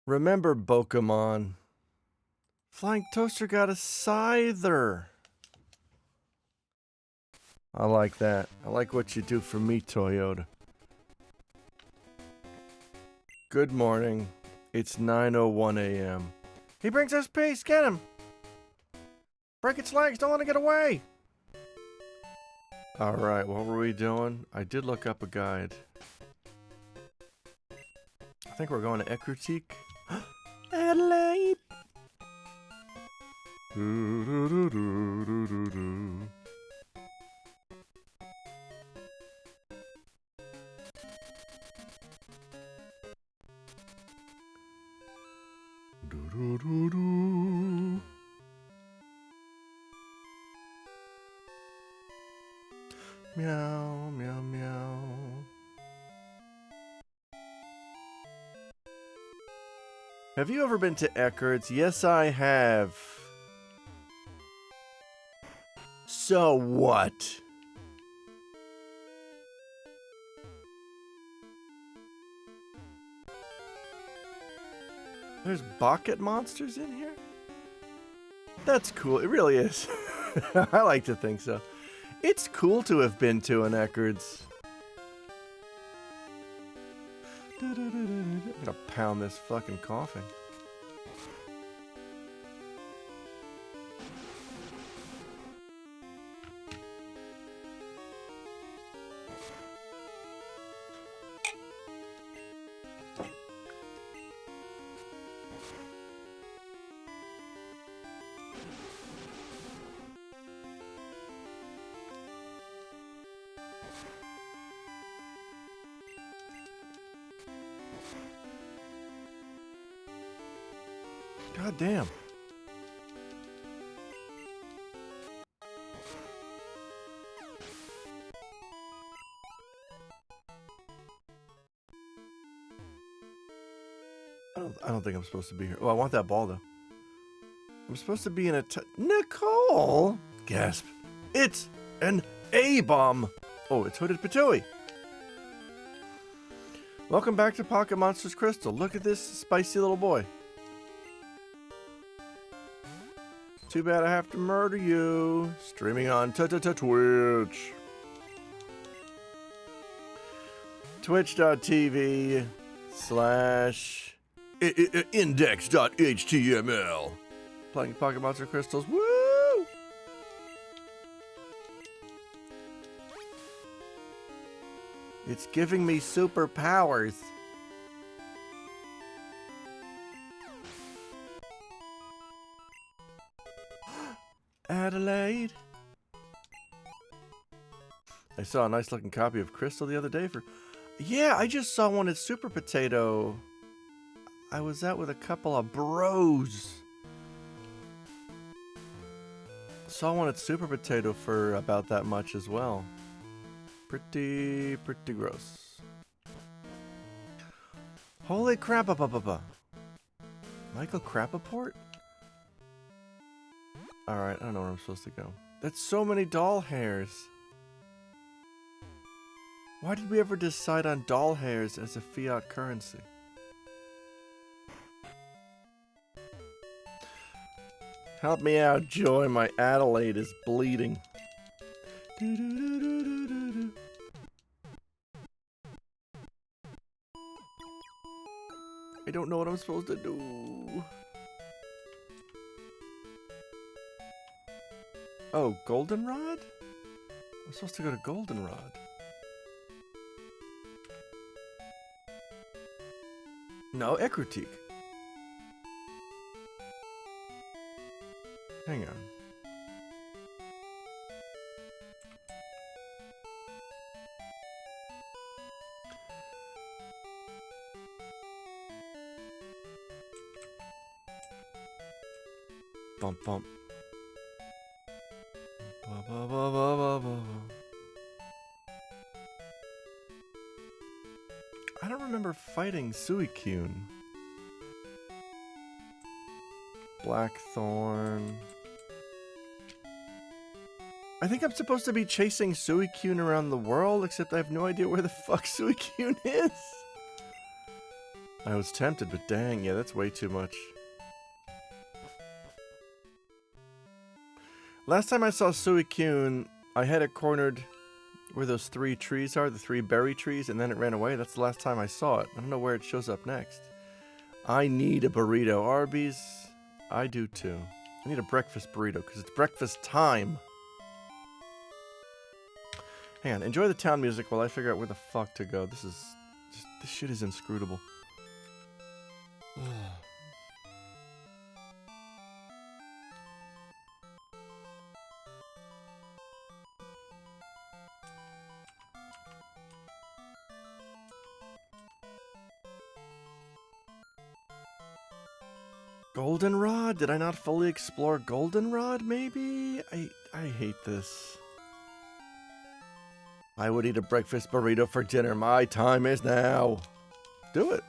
Remember Pokémon. Flying Toaster got a Scyther. I like that. I like what you do for me, Toyota. Good morning. It's 9:01 a.m. He brings us peace. Get him. Break its legs. Don't let it get away. Alright, what were we doing? I did look up a guide. I think we're going to Ecruteak. Adelaide! Meow, meow, meow. Have you ever been to Eckert's? Yes, I have. So what? There's bucket monsters in here? That's cool. It really is. I like to think so. It's cool to have been to an Eckert's. I'm gonna pound this fucking coffin. God damn. I don't think I'm supposed to be here. Oh, I want that ball though. I'm supposed to be in a Nicole! Gasp. It's an A-bomb! Oh, it's Hooded Patooey. Welcome back to Pocket Monsters Crystal. Look at this spicy little boy. Too bad I have to murder you. Streaming on Twitch. Twitch.tv/index.html. Playing Pocket Monster Crystals. Woo! It's giving me superpowers. Adelaide. I saw a nice looking copy of Crystal the other day for... Yeah, I just saw one at Super Potato. I was out with a couple of bros. Saw one at Super Potato for about that much as well. Pretty gross. Holy crap, Michael Crapaport? Alright, I don't know where I'm supposed to go. That's so many doll hairs. Why did we ever decide on doll hairs as a fiat currency? Help me out, Joy. My Adelaide is bleeding. I don't know what I'm supposed to do. Oh, Goldenrod? I'm supposed to go to Goldenrod. No, Ecruteak. Hang on. Bump, bump. Ba, ba, ba, ba, ba, ba. I don't remember fighting Suicune. Blackthorn. I think I'm supposed to be chasing Suicune around the world, except I have no idea where the fuck Suicune is. I was tempted, but dang, yeah, that's way too much. Last time I saw Suicune, I had it cornered where those 3 trees are, the 3 berry trees, and then it ran away. That's the last time I saw it. I don't know where it shows up next. I need a burrito. Arby's, I do too. I need a breakfast burrito because it's breakfast time. Hang on, enjoy the town music while I figure out where the fuck to go. This shit is inscrutable. Goldenrod? Did I not fully explore Goldenrod, maybe? I hate this. I would eat a breakfast burrito for dinner. My time is now. Do it.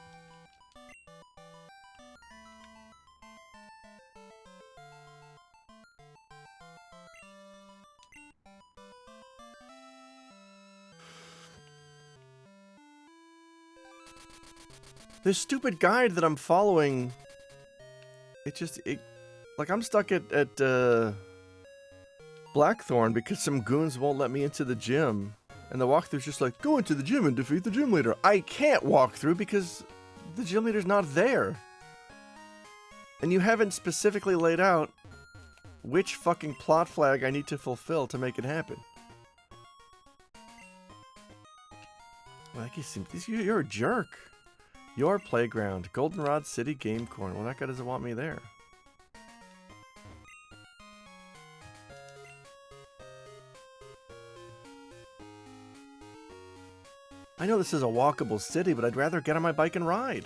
This stupid guide that I'm following, like I'm stuck at Blackthorn because some goons won't let me into the gym. And the walkthrough's just like, go into the gym and defeat the gym leader. I can't walk through because the gym leader's not there. And you haven't specifically laid out which fucking plot flag I need to fulfill to make it happen. Like, you're a jerk. Your playground. Goldenrod City Game Corner. Well, that guy doesn't want me there. I know this is a walkable city, but I'd rather get on my bike and ride.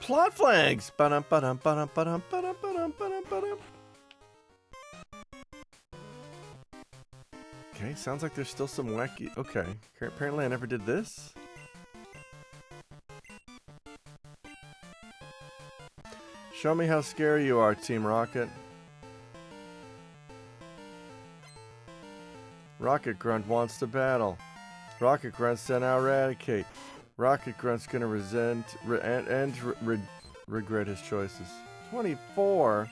Plot flags. Okay, sounds like there's still some wacky. Okay, apparently I never did this. Show me how scary you are, Team Rocket. Rocket Grunt wants to battle. Rocket Grunt's to now eradicate. Rocket Grunt's gonna regret his choices. 24.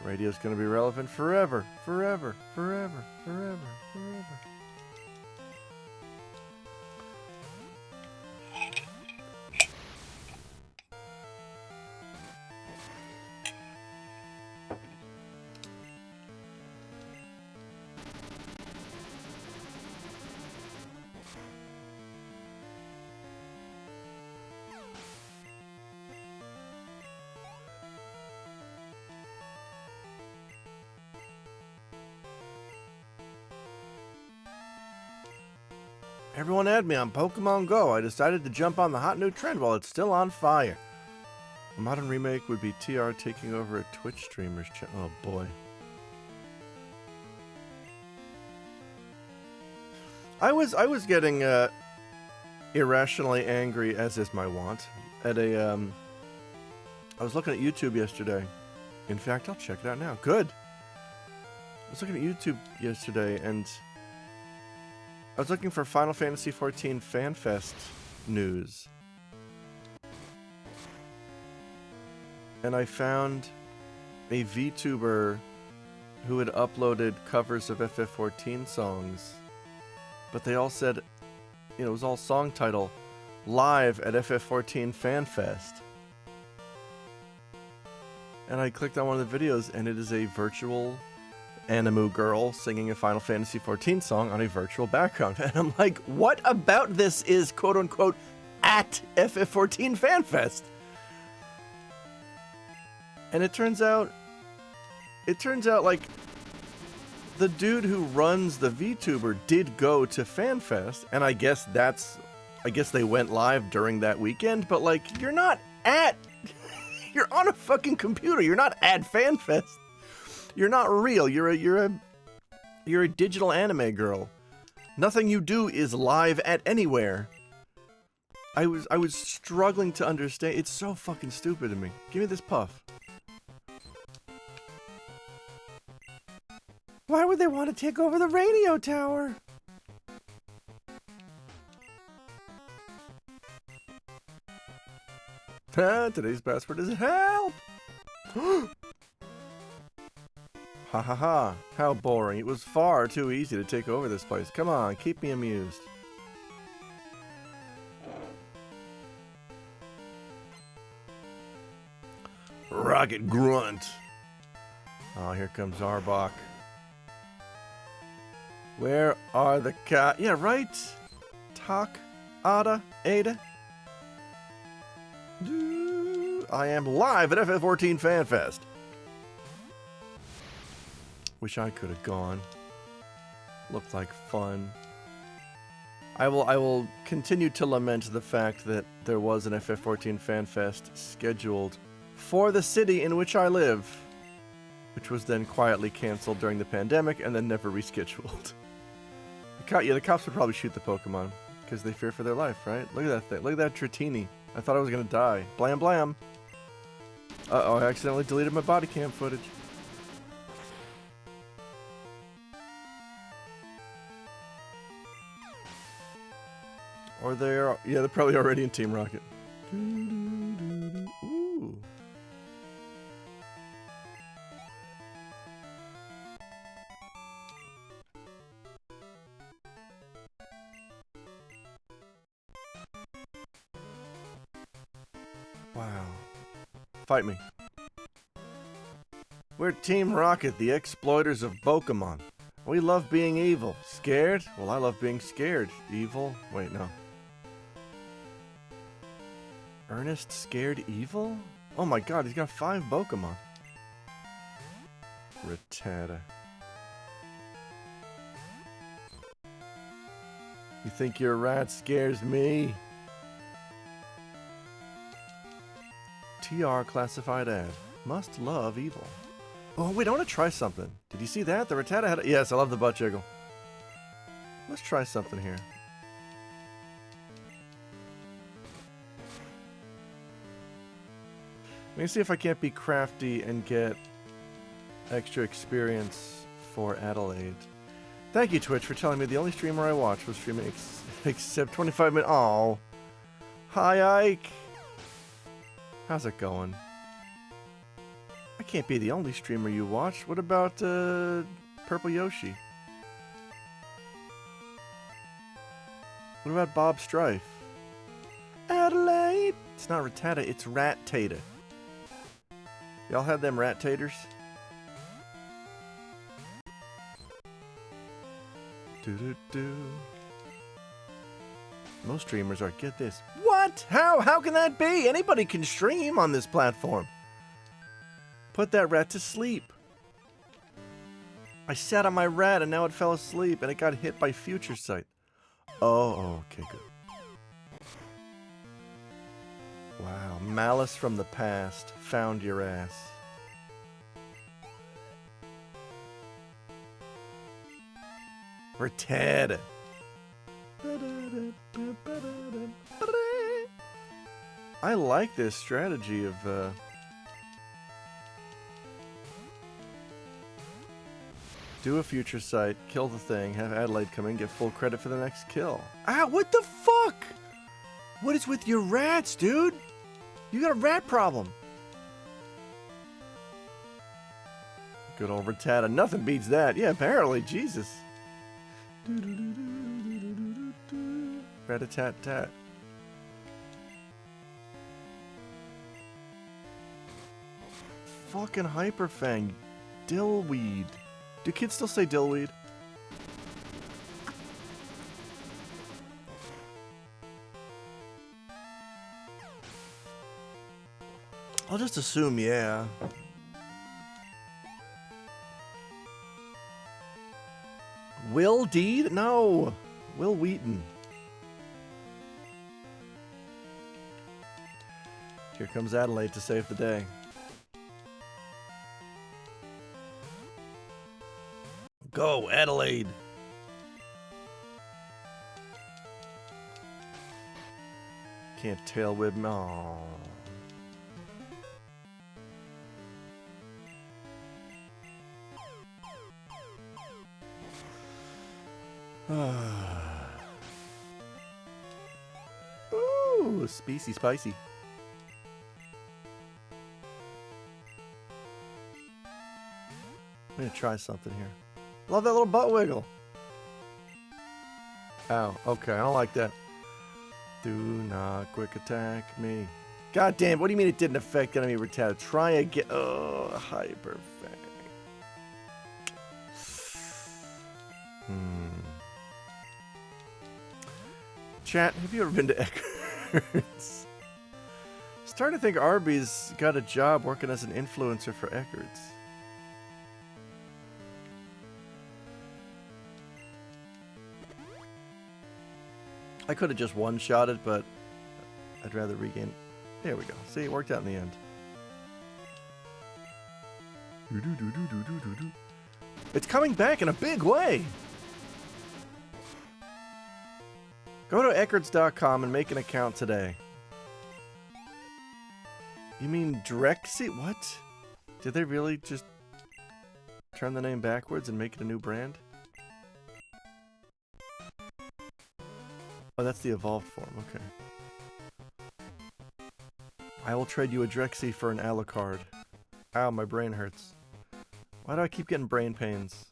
Radio's gonna be relevant forever, forever, forever, forever, forever. Everyone add me on Pokemon Go. I decided to jump on the hot new trend while it's still on fire. A modern remake would be TR taking over a Twitch streamer's channel. Oh boy. I was getting irrationally angry, as is my wont, at a I was looking at YouTube yesterday. In fact, I'll check it out now. Good. I was looking at YouTube yesterday and I was looking for Final Fantasy XIV FanFest news. And I found a VTuber who had uploaded covers of FF14 songs. But they all said, you know, it was all song title, live at FF14 FanFest. And I clicked on one of the videos and it is a virtual Animu girl singing a Final Fantasy XIV song on a virtual background. And I'm like, what about this is quote-unquote at FF14 FanFest? And it turns out like the dude who runs the VTuber did go to FanFest, and I guess they went live during that weekend, but like, you're not at You're on a fucking computer. You're not at FanFest. You're not real. You're a digital anime girl. Nothing you do is live at anywhere. I was struggling to understand. It's so fucking stupid to me. Give me this puff. Why would they want to take over the radio tower? Today's password is help! Ha ha ha. How boring. It was far too easy to take over this place. Come on, keep me amused. Rocket Grunt. Oh, here comes Arbok. Where are the yeah, right? Tak, Ada, Ada. I am live at FF14 FanFest. Wish I could have gone. Looked like fun. I will continue to lament the fact that there was an FF14 FanFest scheduled for the city in which I live, which was then quietly canceled during the pandemic and then never rescheduled. Yeah, the cops would probably shoot the Pokemon because they fear for their life, right? Look at that thing. Look at that Dratini. I thought I was gonna die. Blam blam. Uh-oh, I accidentally deleted my body cam footage. Or they're probably already in Team Rocket. Ooh. Wow. Fight me. We're Team Rocket, the exploiters of Pokémon. We love being evil. Scared? Well, I love being scared. Evil? Wait, no. Ernest scared evil? Oh my god, he's got 5 Pokémon. Rattata. You think your rat scares me? TR classified ad. Must love evil. Oh wait, I want to try something. Did you see that? The Rattata had a... Yes, I love the butt jiggle. Let's try something here. Let me see if I can't be crafty and get extra experience for Adelaide. Thank you, Twitch, for telling me the only streamer I watched was streaming except 25 minutes. Oh, hi, Ike. How's it going? I can't be the only streamer you watched. What about Purple Yoshi? What about Bob Strife? Adelaide. It's not Rattata, it's Rat-Tata. Y'all had them rat-taters? Do-do-do. Most streamers are, get this. What? How can that be? Anybody can stream on this platform. Put that rat to sleep. I sat on my rat and now it fell asleep and it got hit by Future Sight. Oh, okay, good. Wow, malice from the past found your ass. Rattata. I like this strategy of do a Future Sight, kill the thing, have Adelaide come in, get full credit for the next kill. Ah, what the fuck? What is with your rats, dude? You got a rat problem. Good old Rattata. Nothing beats that. Yeah, apparently. Jesus. Rat-a-tat-tat. Fucking Hyperfang. Dillweed. Do kids still say dillweed? I'll just assume, yeah. Will Deed? No. Will Wheaton. Here comes Adelaide to save the day. Go, Adelaide! Can't tail whip me. Aww. Ooh, spicy. I'm gonna try something here. Love that little butt wiggle. Ow, okay, I don't like that. Do not quick attack me. God damn, what do you mean it didn't affect enemy retaliation? Try again. Oh, hyper fang. Chat, have you ever been to Eckerd's? Starting to think Arby's got a job working as an influencer for Eckerd's. I could have just one-shot it, but I'd rather regain. There we go. See, it worked out in the end. It's coming back in a big way. Go to Eckards.com and make an account today. You mean Drexy? What? Did they really just turn the name backwards and make it a new brand? Oh, that's the evolved form. Okay. I will trade you a Drexy for an Alucard. Ow, my brain hurts. Why do I keep getting brain pains?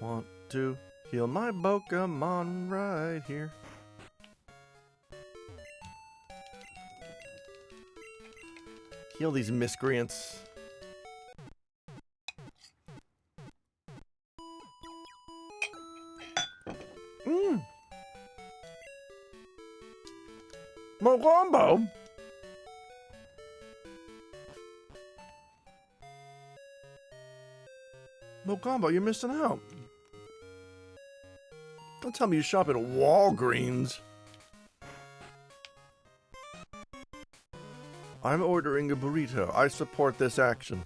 Want to heal my Pokemon right here. Heal these miscreants. More combo. No combo, you're missing out. Don't tell me you shop at Walgreens. I'm ordering a burrito. I support this action.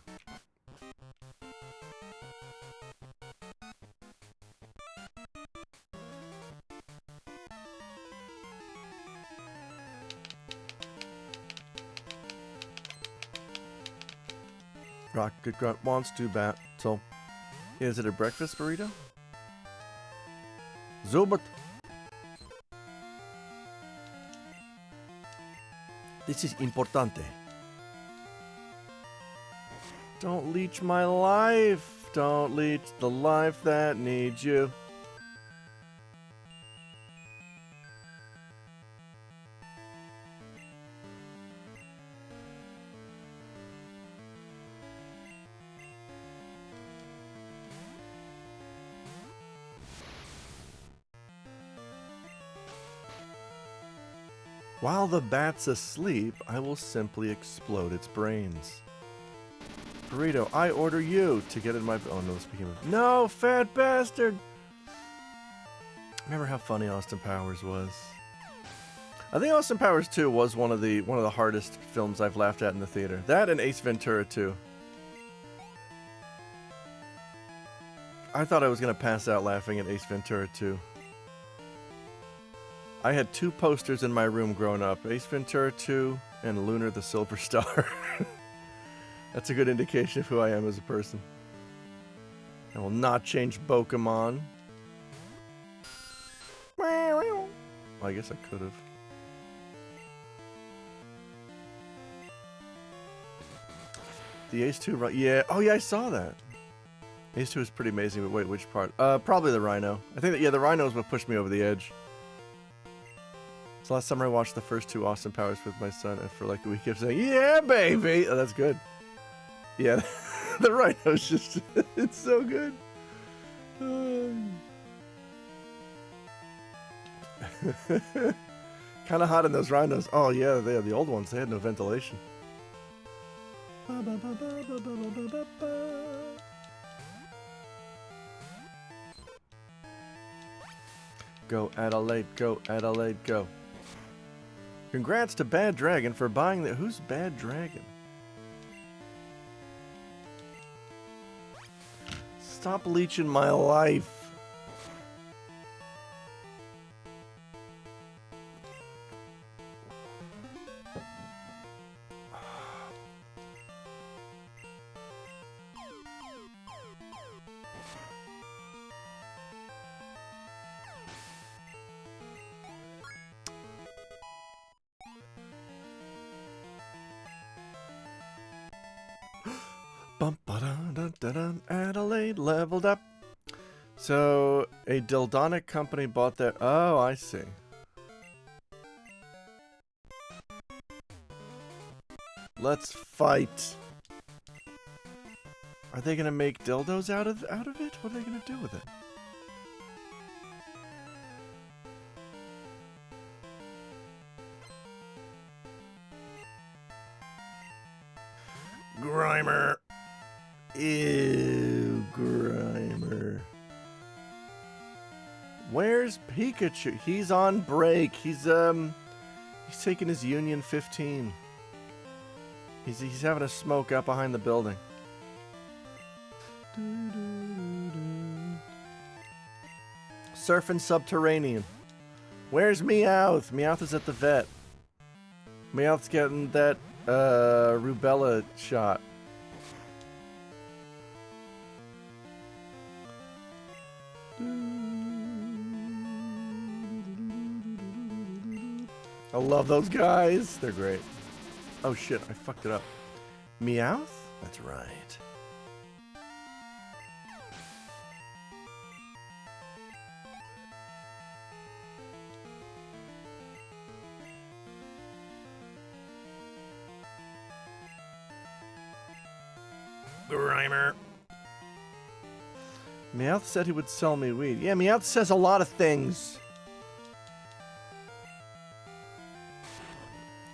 Rocket Grunt wants to battle. Is it a breakfast burrito? Zubert. This is importante. Don't leech my life. Don't leech the life that needs you. While the bat's asleep, I will simply explode its brains. Burrito, I order you to get in my... Oh no, speaking of... No, fat bastard! Remember how funny Austin Powers was? I think Austin Powers 2 was one of the hardest films I've laughed at in the theater. That and Ace Ventura 2. I thought I was going to pass out laughing at Ace Ventura 2. I had 2 posters in my room growing up. Ace Ventura 2 and Lunar the Silver Star. That's a good indication of who I am as a person. I will not change Pokémon. Well, I guess I could have. The Ace 2, right? Yeah. Oh, yeah, I saw that. Ace 2 is pretty amazing, but wait, which part? Probably the Rhino. I think that, yeah, the Rhino is what pushed me over the edge. So last summer I watched the first 2 Austin Powers with my son, and for like a week I kept saying, yeah, baby! Oh, that's good. Yeah, the Rhino's just, it's so good. Kind of hot in those Rhinos. Oh yeah, they are the old ones. They had no ventilation. Go, Adelaide, go, Adelaide, go. Congrats to Bad Dragon for buying the... Who's Bad Dragon? Stop leeching my life. Adelaide leveled up. So, a Dildonic company bought their... Oh, I see. Let's fight. Are they gonna make dildos out of it? What are they gonna do with it? Grimer. Ew, Grimer. Where's Pikachu? He's on break. He's taking his Union 15. He's having a smoke out behind the building. Surfing Subterranean. Where's Meowth? Meowth is at the vet. Meowth's getting that rubella shot. I love those guys. They're great. Oh shit, I fucked it up. Meowth? That's right. Grimer. Meowth said he would sell me weed. Yeah, Meowth says a lot of things.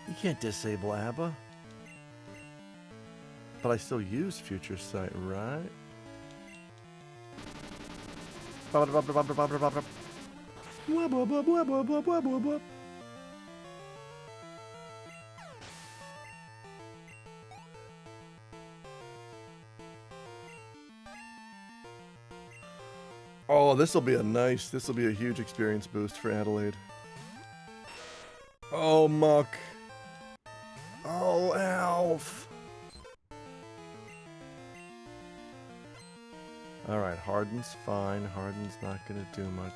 You can't disable ABBA. But I still use Future Sight, right? Oh, this will be a huge experience boost for Adelaide. Oh, Muck. Oh, Alf. Alright, Harden's fine. Harden's not gonna do much.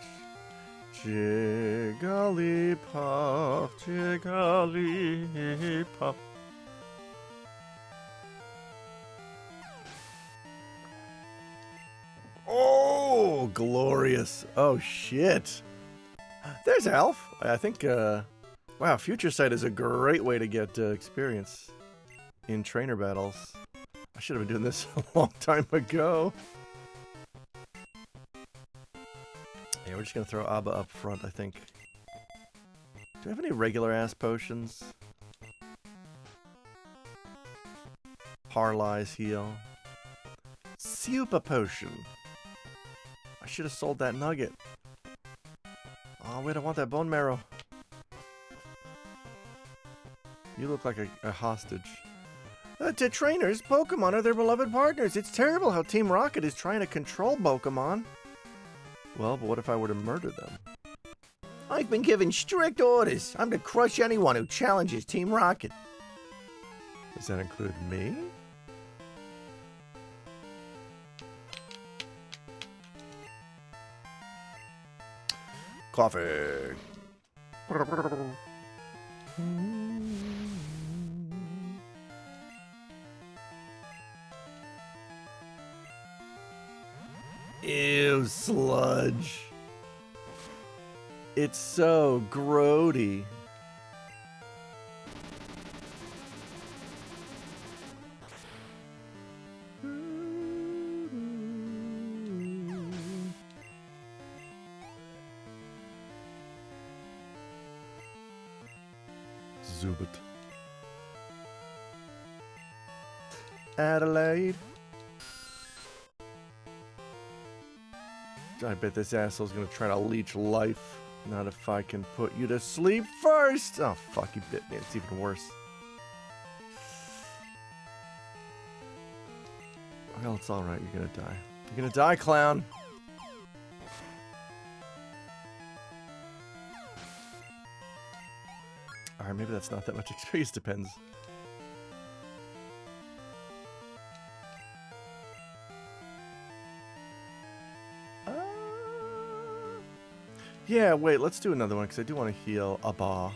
Jigglypuff, Jigglypuff. Oh, glorious. Oh, shit. There's Alf. I think, wow, Future Sight is a great way to get experience in trainer battles. I should have been doing this a long time ago. Yeah, we're just going to throw ABBA up front, I think. Do we have any regular-ass potions? Parly's heal. Super potion. I should have sold that nugget. Oh, wait, I want that bone marrow. You look like a hostage. To trainers, Pokemon are their beloved partners. It's terrible how Team Rocket is trying to control Pokemon. Well, but what if I were to murder them? I've been given strict orders. I'm to crush anyone who challenges Team Rocket. Does that include me? Coffee. Ew, sludge. It's so grody. Zubit. Adelaide. I bet this asshole's gonna try to leech life. Not if I can put you to sleep first. Oh, fuck, you bit me. It's even worse. Well, it's alright. You're gonna die. You're gonna die, clown. Alright, maybe that's not that much experience. Depends. Yeah, wait, let's do another one, because I do want to heal Abba.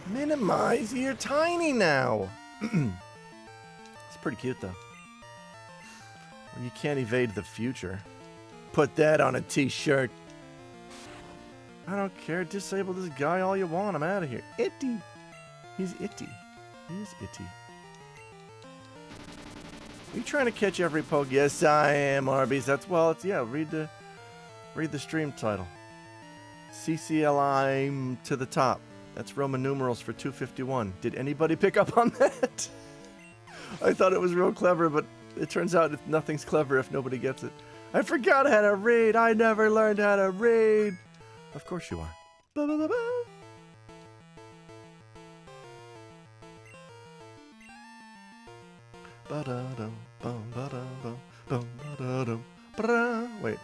Minimize, you're tiny now! It's pretty cute, though. You can't evade the future. Put that on a t-shirt. I don't care. Disable this guy all you want. I'm out of here. Itty. He's itty. He's itty. Are you trying to catch every poke? Yes, I am, Arby's. That's, well, it's, yeah, read the stream title. CCLI to the top. That's Roman numerals for 251. Did anybody pick up on that? I thought it was real clever, but it turns out nothing's clever if nobody gets it. I forgot how to read. I never learned how to read. Of course you are. Ba -ba -ba -ba. Ba-da-dum, bum, ba-da-bum, bum, ba-da-dum, ba-da. Wait.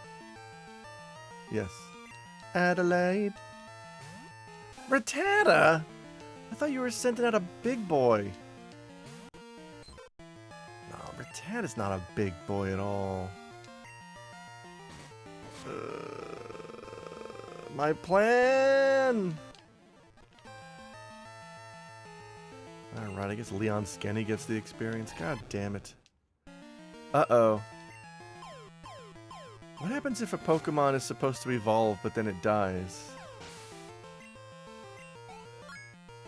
Yes. Adelaide. Rattata? I thought you were sending out a big boy. No, Rattata's not a big boy at all. My plan! Alright, I guess Leon Skenny gets the experience. God damn it. Uh-oh. What happens if a Pokemon is supposed to evolve, but then it dies?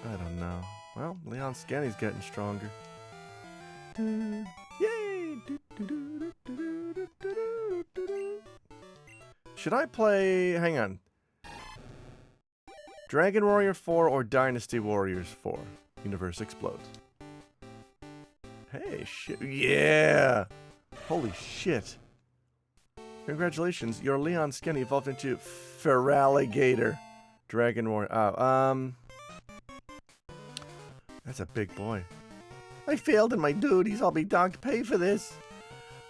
I don't know. Well, Leon Skenny's getting stronger. Yay! Should I play... Hang on. Dragon Warrior 4 or Dynasty Warriors 4? Universe explodes. Hey, shit. Yeah! Holy shit. Congratulations. Your Leon Skenny evolved into Feraligatr. Dragon Warrior. Oh, that's a big boy. I failed in my duties. I'll be docked pay for this.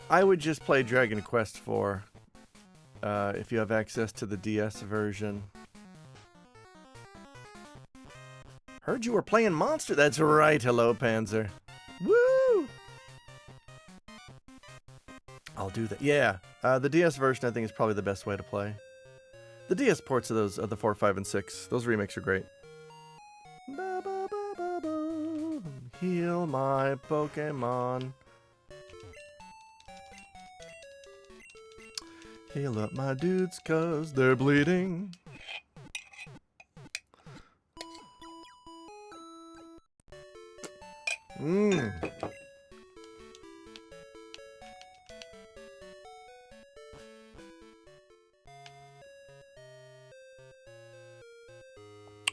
I would just play Dragon Quest 4. If you have access to the DS version. Heard you were playing Monster. That's right. Hello, Panzer. Woo! I'll do that. Yeah. The DS version, I think, is probably the best way to play. The DS ports of those, of the 4, 5, and 6. Those remakes are great. Ba, ba, ba, ba, ba. Heal my Pokemon. Heal up my dudes, cause they're bleeding.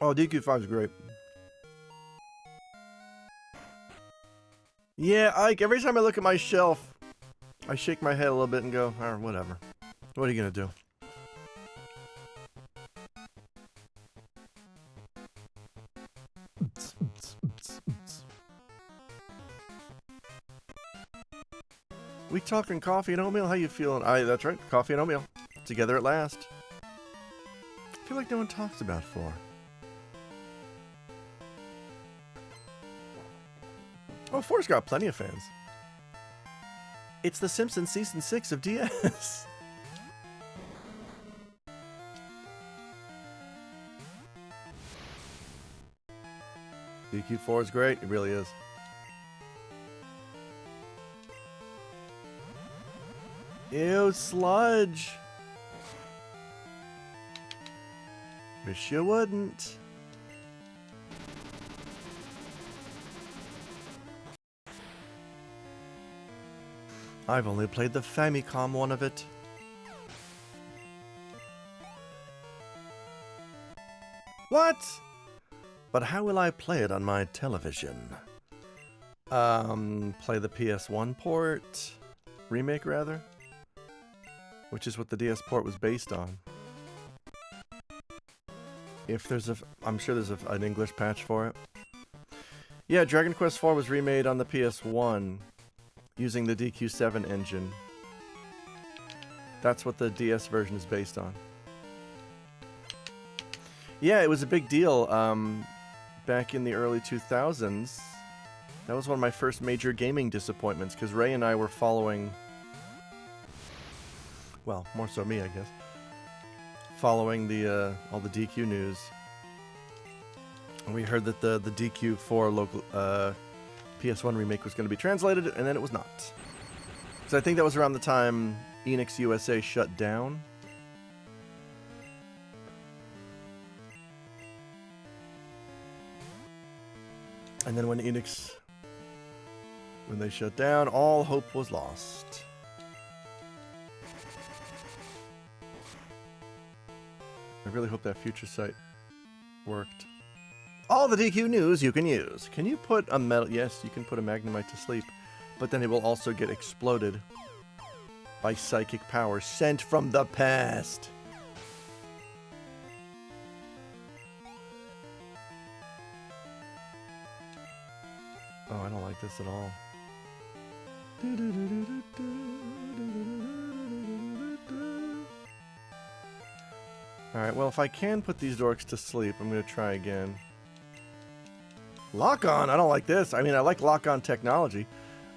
Oh, DQ5 is great. Yeah, Ike, every time I look at my shelf, I shake my head a little bit and go, oh, whatever. What are you gonna do? We talking coffee and oatmeal? How you feeling? That's right, coffee and oatmeal. Together at last. I feel like no one talks about 4. Oh, 4's got plenty of fans. It's The Simpsons Season 6 of DS. DQ4 is great. It really is. Ew, sludge. Wish you wouldn't. I've only played the Famicom one of it. What? But how will I play it on my television? Play the PS1 port? Remake, rather? Which is what the DS port was based on. If there's I'm sure there's an English patch for it. Yeah, Dragon Quest IV was remade on the PS1 using the DQ7 engine. That's what the DS version is based on. Yeah, it was a big deal back in the early 2000s. That was one of my first major gaming disappointments, because Ray and I were following... Well, more so me, I guess. Following the all the DQ news. And we heard that the DQ4 local PS1 remake was going to be translated, and then it was not. So I think that was around the time Enix USA shut down. And then when they shut down, all hope was lost. I really hope that future site worked. All the DQ news you can use. Can you put a metal... Yes, you can put a Magnemite to sleep, but then it will also get exploded by psychic power sent from the past. Oh, I don't like this at all. Alright, well, if I can put these dorks to sleep, I'm going to try again. Lock-on? I don't like this. I mean, I like lock-on technology.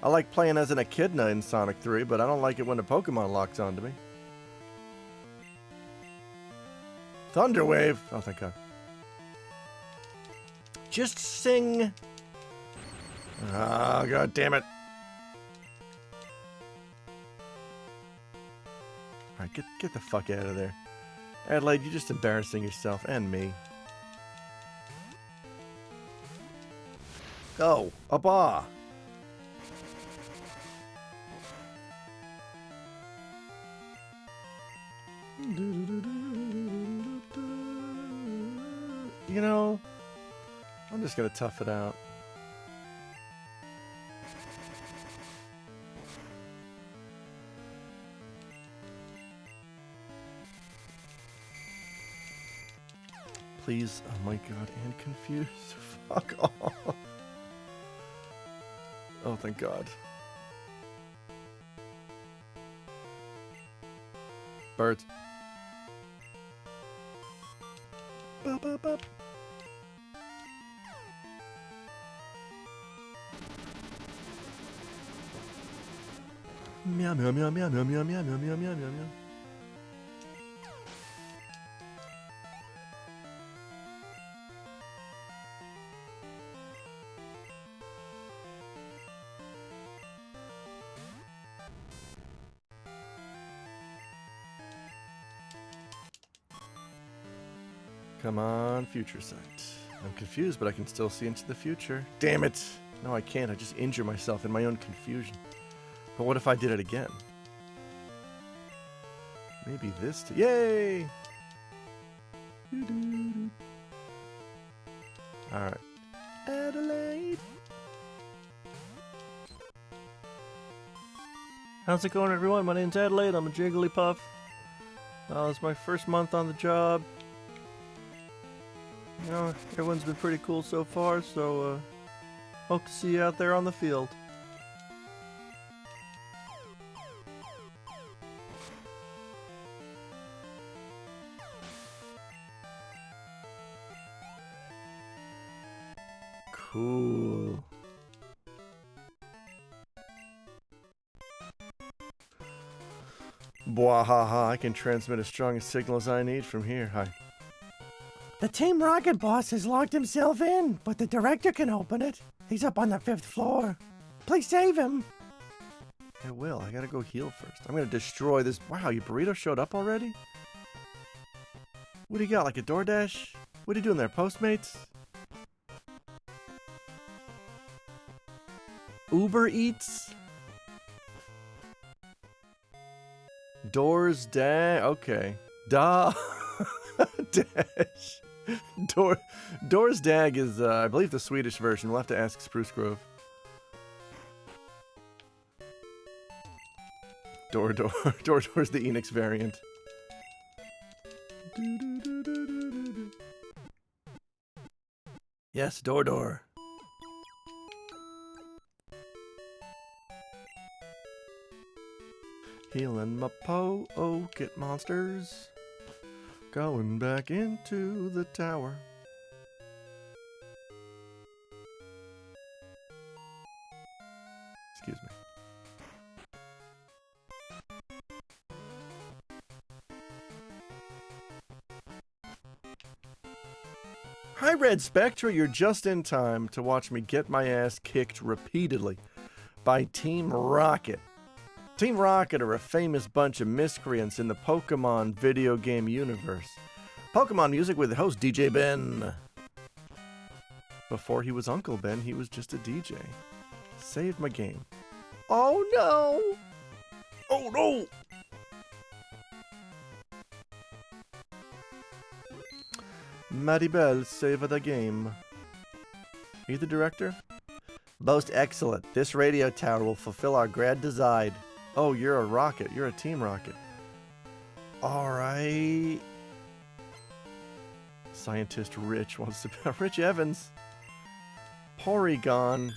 I like playing as an echidna in Sonic 3, but I don't like it when a Pokemon locks onto me. Thunderwave! Oh, thank God. Just sing! Oh, God damn it. Alright, get the fuck out of there. Adelaide, you're just embarrassing yourself and me. Go! Abba! You know, I'm just gonna tough it out. Please, oh my God, and confused. Fuck off. Oh, thank God. Birds. Bop, bop, bop. Meow, meow, meow, meow, meow, meow, meow, meow, meow, meow, meow. Come on, future sight. I'm confused, but I can still see into the future. Damn it! No, I can't. I just injure myself in my own confusion. But what if I did it again? Maybe this... Yay! Alright. Adelaide! How's it going, everyone? My name's Adelaide. I'm a Jigglypuff. It's my first month on the job. You know, everyone's been pretty cool so far, so hope to see you out there on the field. Cool. Bwahaha, I can transmit as strong a signal as I need from here. Hi. The Team Rocket boss has locked himself in, but the director can open it. He's up on the 5th floor. Please save him. I will. I gotta go heal first. I'm gonna destroy this. Wow, your burrito showed up already? What do you got, like a DoorDash? What are you doing there, Postmates? Uber Eats? Doors Dash? Okay. Dash. Door's Dag is, I believe, the Swedish version. We'll have to ask Spruce Grove. Door's the Enix variant. Yes, Door. Healing my get monsters. Going back into the tower. Excuse me. Hi, Red Spectra. You're just in time to watch me get my ass kicked repeatedly by Team Rocket. Team Rocket are a famous bunch of miscreants in the Pokémon video game universe. Pokémon music with host DJ Ben. Before he was Uncle Ben, he was just a DJ. Saved my game. Oh no! Oh no! Maribel, save the game. Are you the director? Most excellent. This radio tower will fulfill our grand design. Oh, you're a rocket. You're a Team Rocket. Alright. Scientist Rich wants to be Rich Evans. Porygon.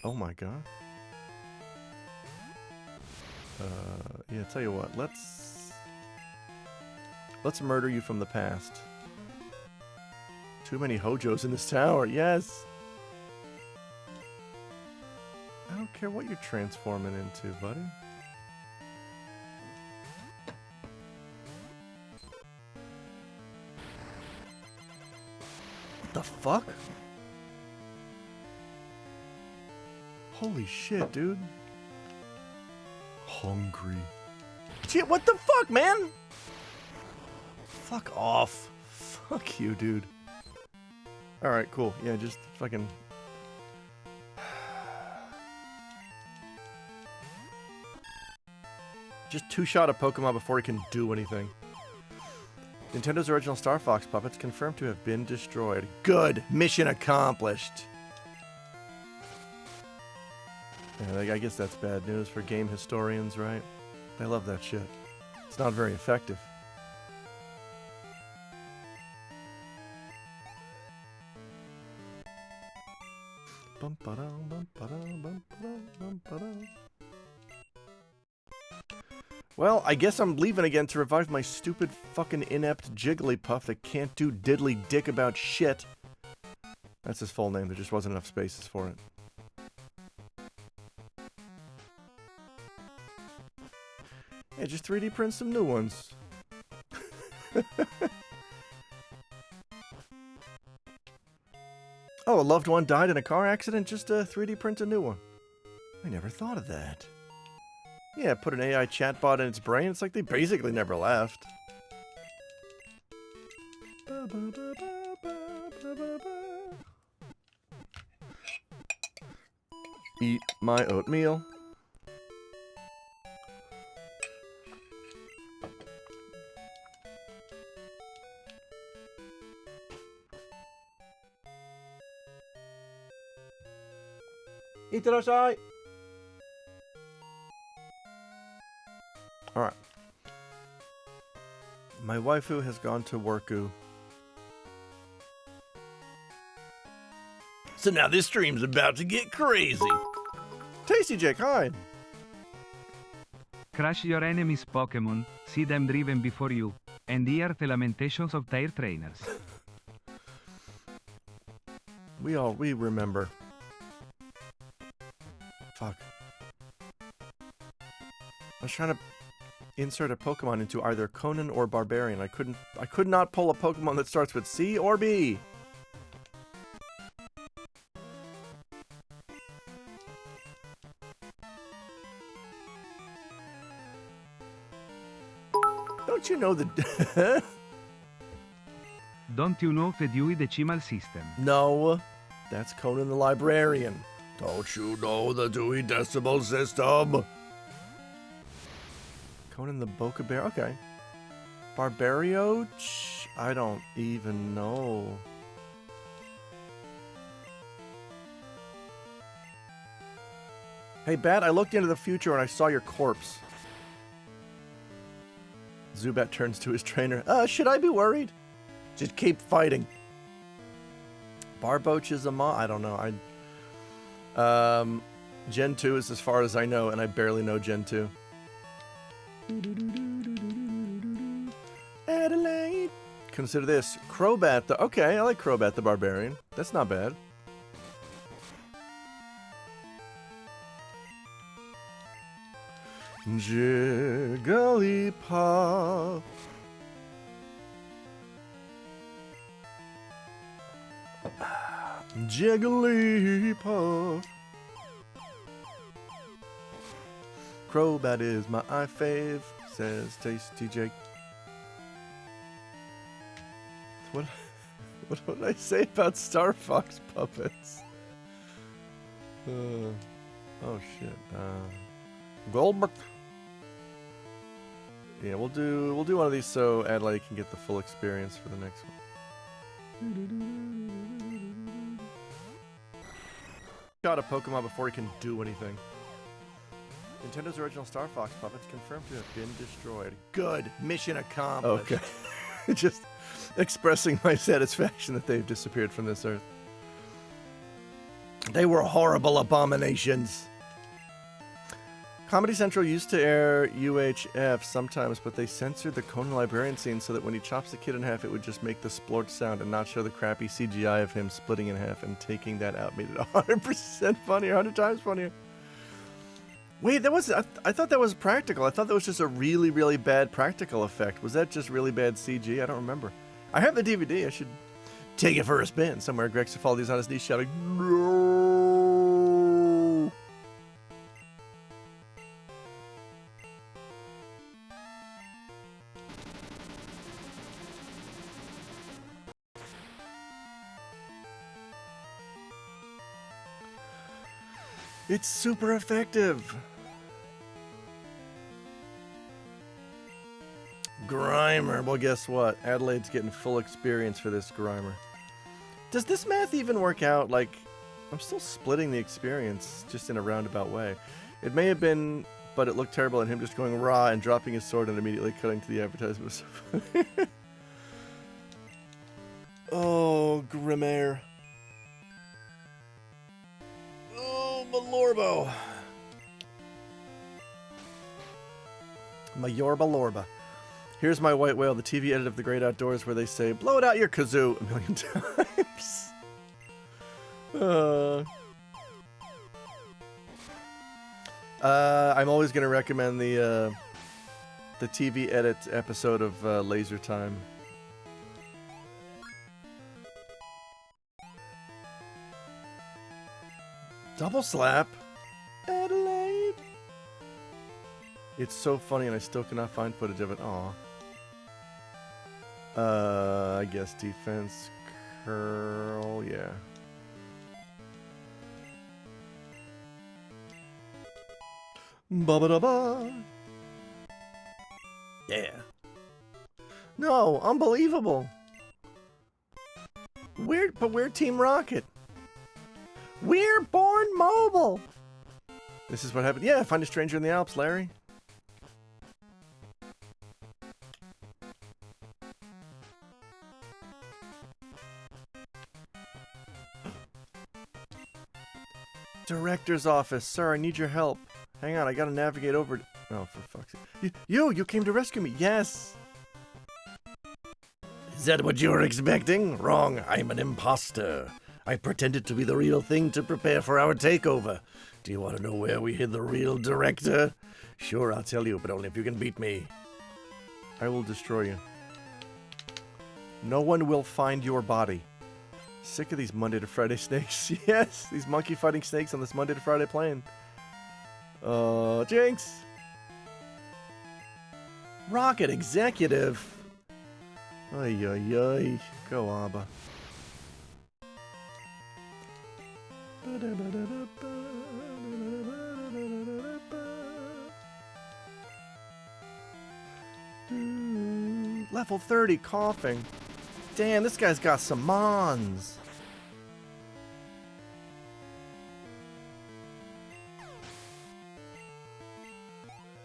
Oh my god. Yeah, tell you what. Let's murder you from the past. Too many Hojos in this tower. Yes. I don't care what you're transforming into, buddy. What the fuck? Holy shit, dude. Hungry. Shit, what the fuck, man? Fuck off. Fuck you, dude. Alright, cool. Yeah, just fucking... Just two-shot a Pokemon before he can do anything. Nintendo's original Star Fox puppets confirmed to have been destroyed. Good! Mission accomplished! Yeah, I guess that's bad news for game historians, right? They love that shit. It's not very effective. Well, I guess I'm leaving again to revive my stupid fucking inept Jigglypuff that can't do diddly dick about shit. That's his full name, there just wasn't enough spaces for it. Yeah, just 3D print some new ones. Oh, a loved one died in a car accident? Just 3D print a new one. I never thought of that. Yeah, put an AI chatbot in its brain. It's like they basically never left. Eat my oatmeal. Itterashai! Alright. My waifu has gone to worku. So now this stream's about to get crazy. Tasty Jake, hi! Crush your enemies' Pokémon, see them driven before you, and hear the lamentations of their trainers. We remember. Fuck. I was trying to insert a Pokemon into either Conan or Barbarian. I could not pull a Pokemon that starts with C or B. Don't you know the... Don't you know the Dewey Decimal System? No, that's Conan the Librarian. Don't you know the Dewey Decimal System? Conan the Boca Bear, okay. Barbarioch? I don't even know. Hey, Bat, I looked into the future and I saw your corpse. Zubat turns to his trainer. Should I be worried? Just keep fighting. Barboach is a I don't know. Gen 2 is as far as I know, and I barely know Gen 2. Adelaide. Consider this. Crobat the... Okay, I like Crobat the Barbarian. That's not bad. Jigglypuff. Jigglypuff. Crobat is my fave, says Tasty Jake. What did I say about Star Fox puppets? Oh shit. Goldberg. Yeah, we'll do one of these so Adelaide can get the full experience for the next one. Got a Pokemon before he can do anything. Nintendo's original Star Fox puppets confirmed to have been destroyed. Good. Mission accomplished. Okay. Just expressing my satisfaction that they've disappeared from this earth. They were horrible abominations. Comedy Central used to air UHF sometimes, but they censored the Conan Librarian scene so that when he chops the kid in half, it would just make the splorch sound and not show the crappy CGI of him splitting in half, and taking that out made it 100% funnier, 100 times funnier. Wait, that was... I thought that was practical. I thought that was just a really, really bad practical effect. Was that just really bad CG? I don't remember. I have the DVD. I should take it for a spin. Somewhere Greg Cifaldi's on his knees shouting, "No!" It's super effective. Grimer. Well, guess what? Adelaide's getting full experience for this Grimer. Does this math even work out? Like, I'm still splitting the experience, just in a roundabout way. It may have been, but it looked terrible, and him just going raw and dropping his sword and immediately cutting to the advertisement was so funny. Oh, Grimer. Oh, Malorbo. Mayorba Lorba. Here's my white whale, the TV edit of The Great Outdoors, where they say, "Blow it out your kazoo," a million times. I'm always going to recommend the TV edit episode of Laser Time. Double slap. Adelaide. It's so funny, and I still cannot find footage of it. Aw. I guess defense curl, yeah. Ba-ba-da-ba. Yeah. No, unbelievable. We're Team Rocket. We're born mobile. This is what happened. Yeah, find a stranger in the Alps, Larry. Director's office. Sir, I need your help. Hang on, I gotta navigate over... Oh, for fuck's sake. You came to rescue me. Yes. Is that what you were expecting? Wrong. I'm an imposter. I pretended to be the real thing to prepare for our takeover. Do you want to know where we hid the real director? Sure, I'll tell you, but only if you can beat me. I will destroy you. No one will find your body. Sick of these Monday to Friday snakes. Yes, these monkey fighting snakes on this Monday to Friday plane. Jinx! Rocket Executive! Ay, ay, ay. Go, Abba. Level 30, coughing. Damn, this guy's got some mons.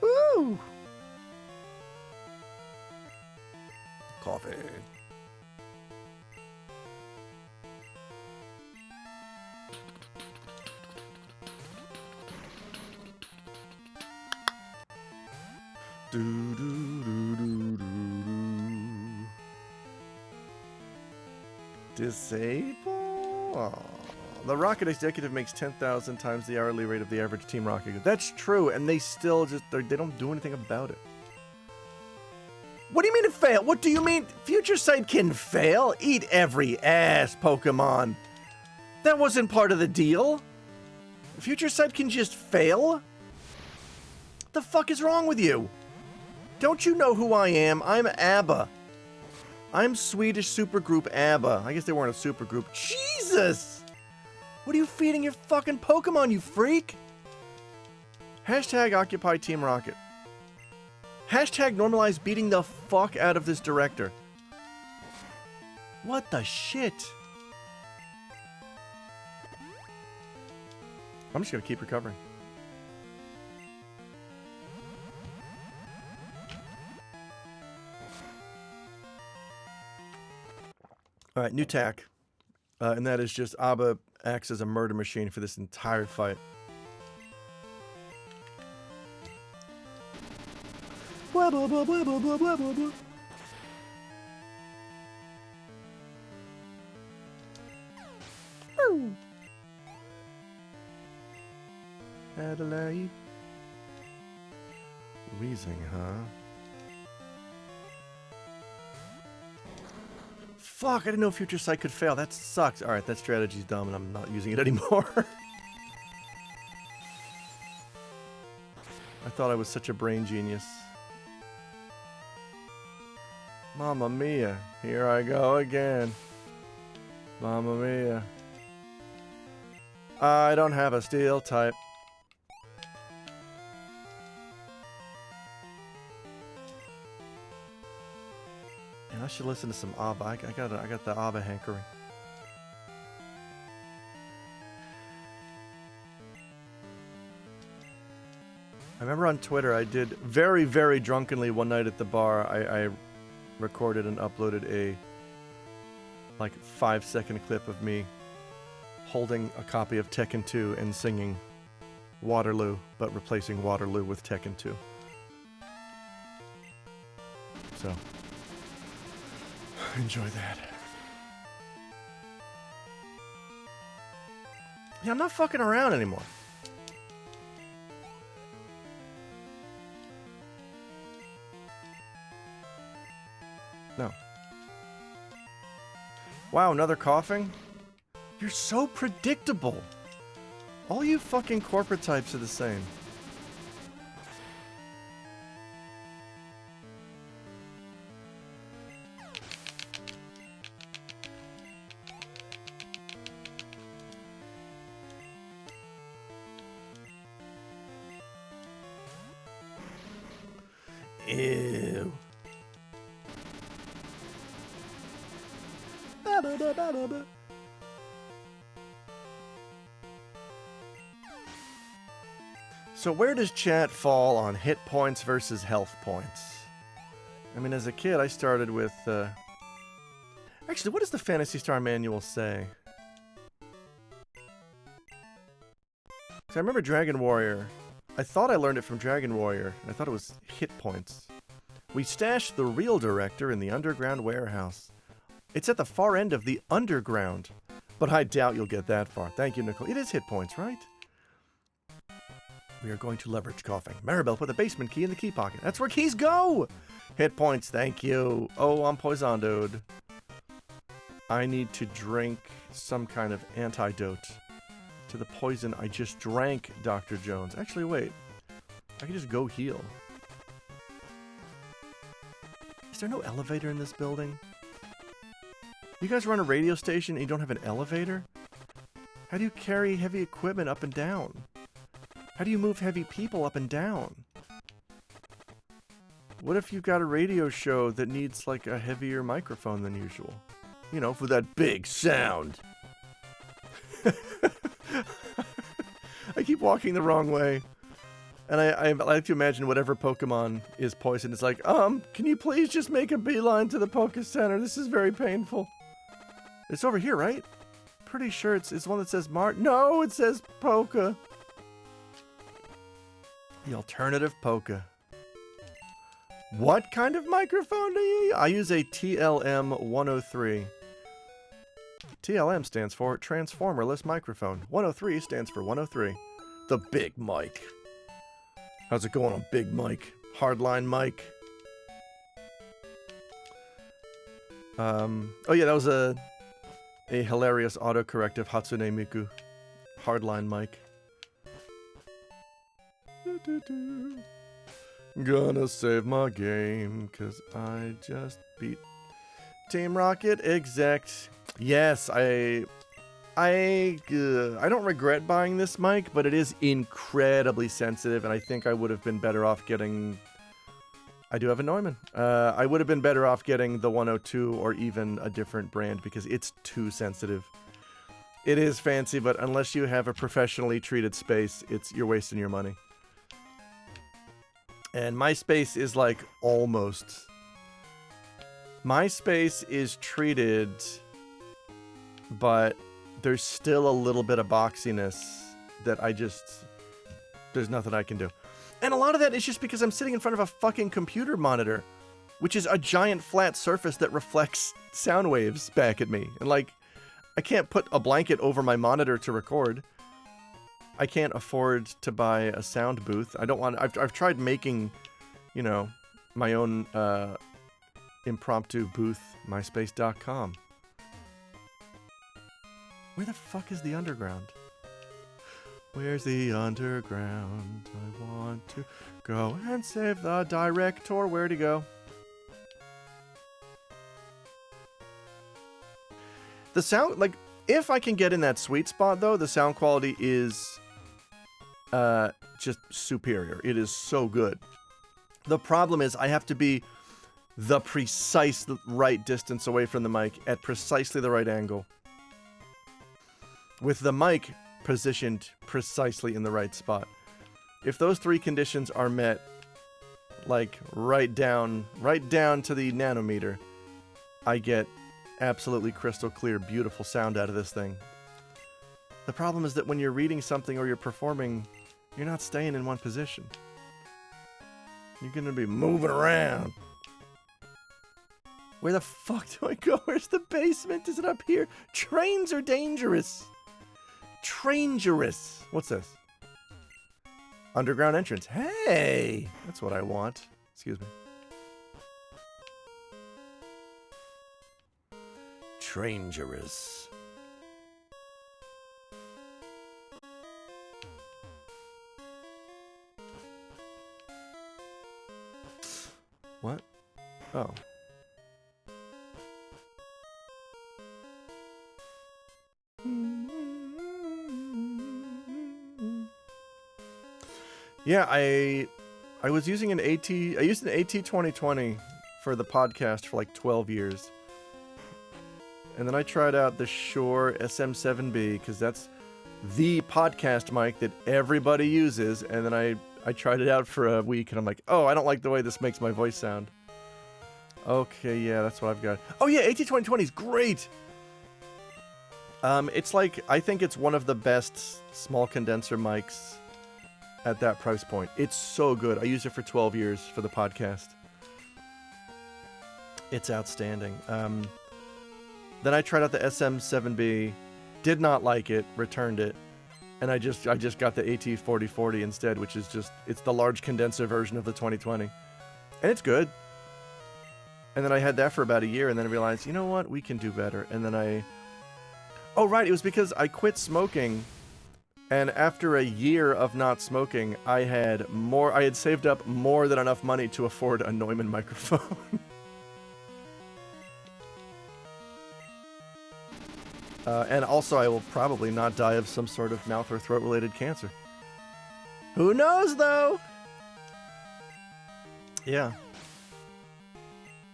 Woo! Coffee. Do, do, do, do, do, do. Disable? Aw. The Rocket Executive makes 10,000 times the hourly rate of the average Team Rocket. That's true, and they still just, they don't do anything about it. What do you mean it failed? What do you mean Future Sight can fail? Eat every ass, Pokemon. That wasn't part of the deal. Future Sight can just fail? What the fuck is wrong with you? Don't you know who I am? I'm ABBA. I'm Swedish supergroup ABBA. I guess they weren't a supergroup. Jesus! What are you feeding your fucking Pokemon, you freak? Hashtag Occupy Team Rocket. Hashtag normalize beating the fuck out of this director. What the shit? I'm just gonna keep recovering. Alright, new tack. And that is just Abba acts as a murder machine for this entire fight. Blah, blah, blah, blah, blah, blah, blah, blah, blah. Adelaide. Wheezing, huh? Fuck, I didn't know Future Sight could fail. That sucks. Alright, that strategy's dumb and I'm not using it anymore. I thought I was such a brain genius. Mamma mia, here I go again. Mamma mia. I don't have a steel type. Man, I should listen to some ABBA. I got the ABBA hankering. I remember on Twitter I did very, very drunkenly one night at the bar. I recorded and uploaded a like 5-second clip of me holding a copy of Tekken 2 and singing Waterloo, but replacing Waterloo with Tekken 2. So, enjoy that. Yeah, I'm not fucking around anymore. No. Wow, another coughing? You're so predictable. All you fucking corporate types are the same. Ew. So where does chat fall on hit points versus health points? I mean, as a kid, I started with... Actually, what does the Phantasy Star Manual say? 'Cause I remember Dragon Warrior. I thought I learned it from Dragon Warrior. I thought it was hit points. We stashed the real director in the underground warehouse. It's at the far end of the underground. But I doubt you'll get that far. Thank you, Nicole. It is hit points, right? We are going to leverage coughing. Maribel put the basement key in the key pocket. That's where keys go! Hit points, thank you. Oh, I'm poisoned. I need to drink some kind of antidote to the poison I just drank, Dr. Jones. Actually, wait. I can just go heal. Is there no elevator in this building? You guys run a radio station and you don't have an elevator? How do you carry heavy equipment up and down? How do you move heavy people up and down? What if you've got a radio show that needs like a heavier microphone than usual? You know, for that big sound. I keep walking the wrong way. And I like to imagine whatever Pokemon is poisoned. It's like, can you please just make a beeline to the Poke Center? This is very painful. It's over here, right? Pretty sure it's one that says Mart. No, it says Poke. The alternative Poke. What kind of microphone do you use? I use a TLM 103. TLM stands for Transformerless Microphone. 103 stands for 103. The Big Mic. How's it going on Big Mike? Hardline Mike. Oh yeah, that was a hilarious autocorrective Hatsune Miku. Hardline Mike. Gonna save my game, cause I just beat Team Rocket Exact. Yes, I don't regret buying this mic, but it is incredibly sensitive, and I think I would have been better off getting... I do have a Neumann. I would have been better off getting the 102 or even a different brand because it's too sensitive. It is fancy, but unless you have a professionally treated space, you're wasting your money. And my space is like almost... My space is treated, but there's still a little bit of boxiness that there's nothing I can do. And a lot of that is just because I'm sitting in front of a fucking computer monitor, which is a giant flat surface that reflects sound waves back at me. And like, I can't put a blanket over my monitor to record. I can't afford to buy a sound booth. I don't want, I've tried making, you know, my own impromptu booth, myspace.com. Where the fuck is the underground? Where's the underground? I want to go and save the director. Where'd he go? The sound, like, if I can get in that sweet spot, though, the sound quality is just superior. It is so good. The problem is I have to be the precise right distance away from the mic at precisely the right angle, with the mic positioned precisely in the right spot. If those three conditions are met, like right down to the nanometer, I get absolutely crystal clear, beautiful sound out of this thing. The problem is that when you're reading something or you're performing, you're not staying in one position. You're gonna be moving around. Where the fuck do I go? Where's the basement? Is it up here? Trains are dangerous. Trangerous. What's this? Underground entrance. Hey! That's what I want. Excuse me. Trangerous. What? Oh. Yeah, I was using an AT... I used an AT 2020 for the podcast for like 12 years. And then I tried out the Shure SM7B because that's the podcast mic that everybody uses. And then I tried it out for a week and I'm like, oh, I don't like the way this makes my voice sound. Okay, yeah, that's what I've got. Oh yeah, AT 2020 is great! It's like, I think it's one of the best small condenser mics at that price point. It's so good. I used it for 12 years for the podcast. It's outstanding. Then I tried out the SM7B, did not like it, returned it, and I just got the AT4040 instead, which is just, it's the large condenser version of the 2020. And it's good. And then I had that for about a year, and then I realized, you know what, we can do better. And then oh right, it was because I quit smoking. And after a year of not smoking, I had saved up more than enough money to afford a Neumann microphone. And also, I will probably not die of some sort of mouth or throat-related cancer. Who knows, though? Yeah.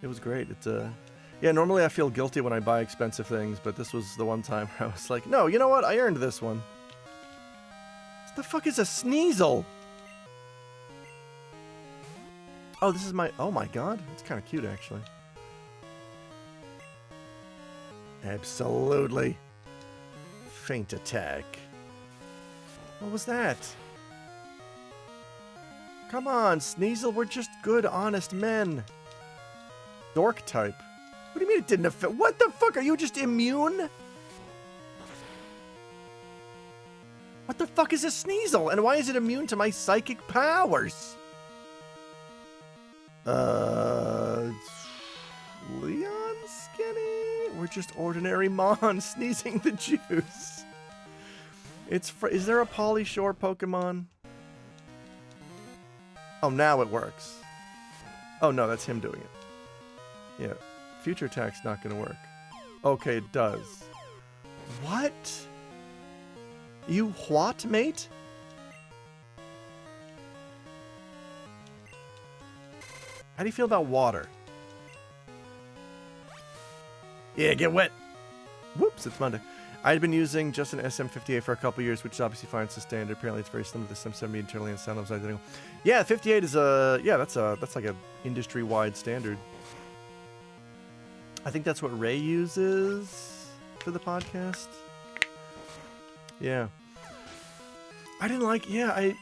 It was great. Yeah, normally I feel guilty when I buy expensive things, but this was the one time I was like, no, you know what? I earned this one. What the fuck is a Sneasel? Oh, this is my... Oh my god. It's kind of cute, actually. Absolutely. Faint attack. What was that? Come on, Sneasel. We're just good, honest men. Dork type. What do you mean it didn't affect? What the fuck? Are you just immune? What the fuck is a Sneasel? And why is it immune to my psychic powers? Leon Skinny? We're just ordinary Mon sneezing the juice. Is there a Polyshore Pokemon? Oh, now it works. Oh no, that's him doing it. Yeah. Future attack's not gonna work. Okay, it does. What? You what, mate? How do you feel about water? Yeah, get wet. Whoops, it's Monday. I had been using just an SM58 for a couple years, which is obviously fine. It's the standard. Apparently, it's very similar to the SM70 internally and sound identical. Yeah, 58 is that's like a industry-wide standard. I think that's what Ray uses for the podcast. Yeah. I didn't like, I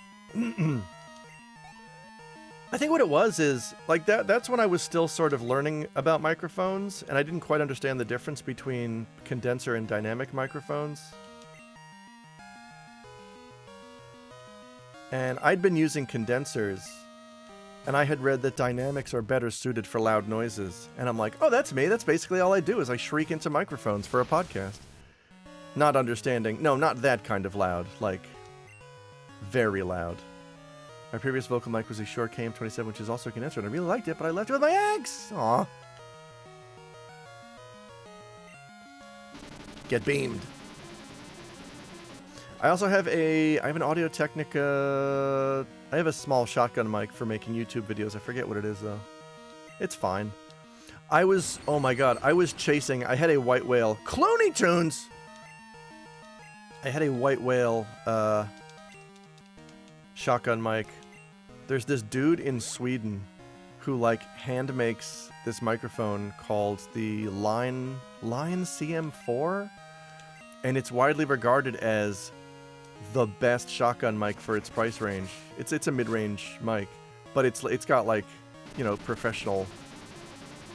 think what it was is, like, that's when I was still sort of learning about microphones, and I didn't quite understand the difference between condenser and dynamic microphones. And I'd been using condensers, and I had read that dynamics are better suited for loud noises. And I'm like, oh, that's me. That's basically all I do is I shriek into microphones for a podcast. Not understanding. No, not that kind of loud. Like, very loud. My previous vocal mic was a Shure KM27, which is also a condenser, and I really liked it, but I left it with my ex! Aw. Get beamed. I also have I have an Audio-Technica... I have a small shotgun mic for making YouTube videos. I forget what it is, though. It's fine. Oh my god, I had a White Whale. Clooney Tunes! I had a White Whale, shotgun mic. There's this dude in Sweden who, like, hand makes this microphone called the Line CM4, and it's widely regarded as the best shotgun mic for its price range. It's a mid-range mic, but it's got, like, you know, professional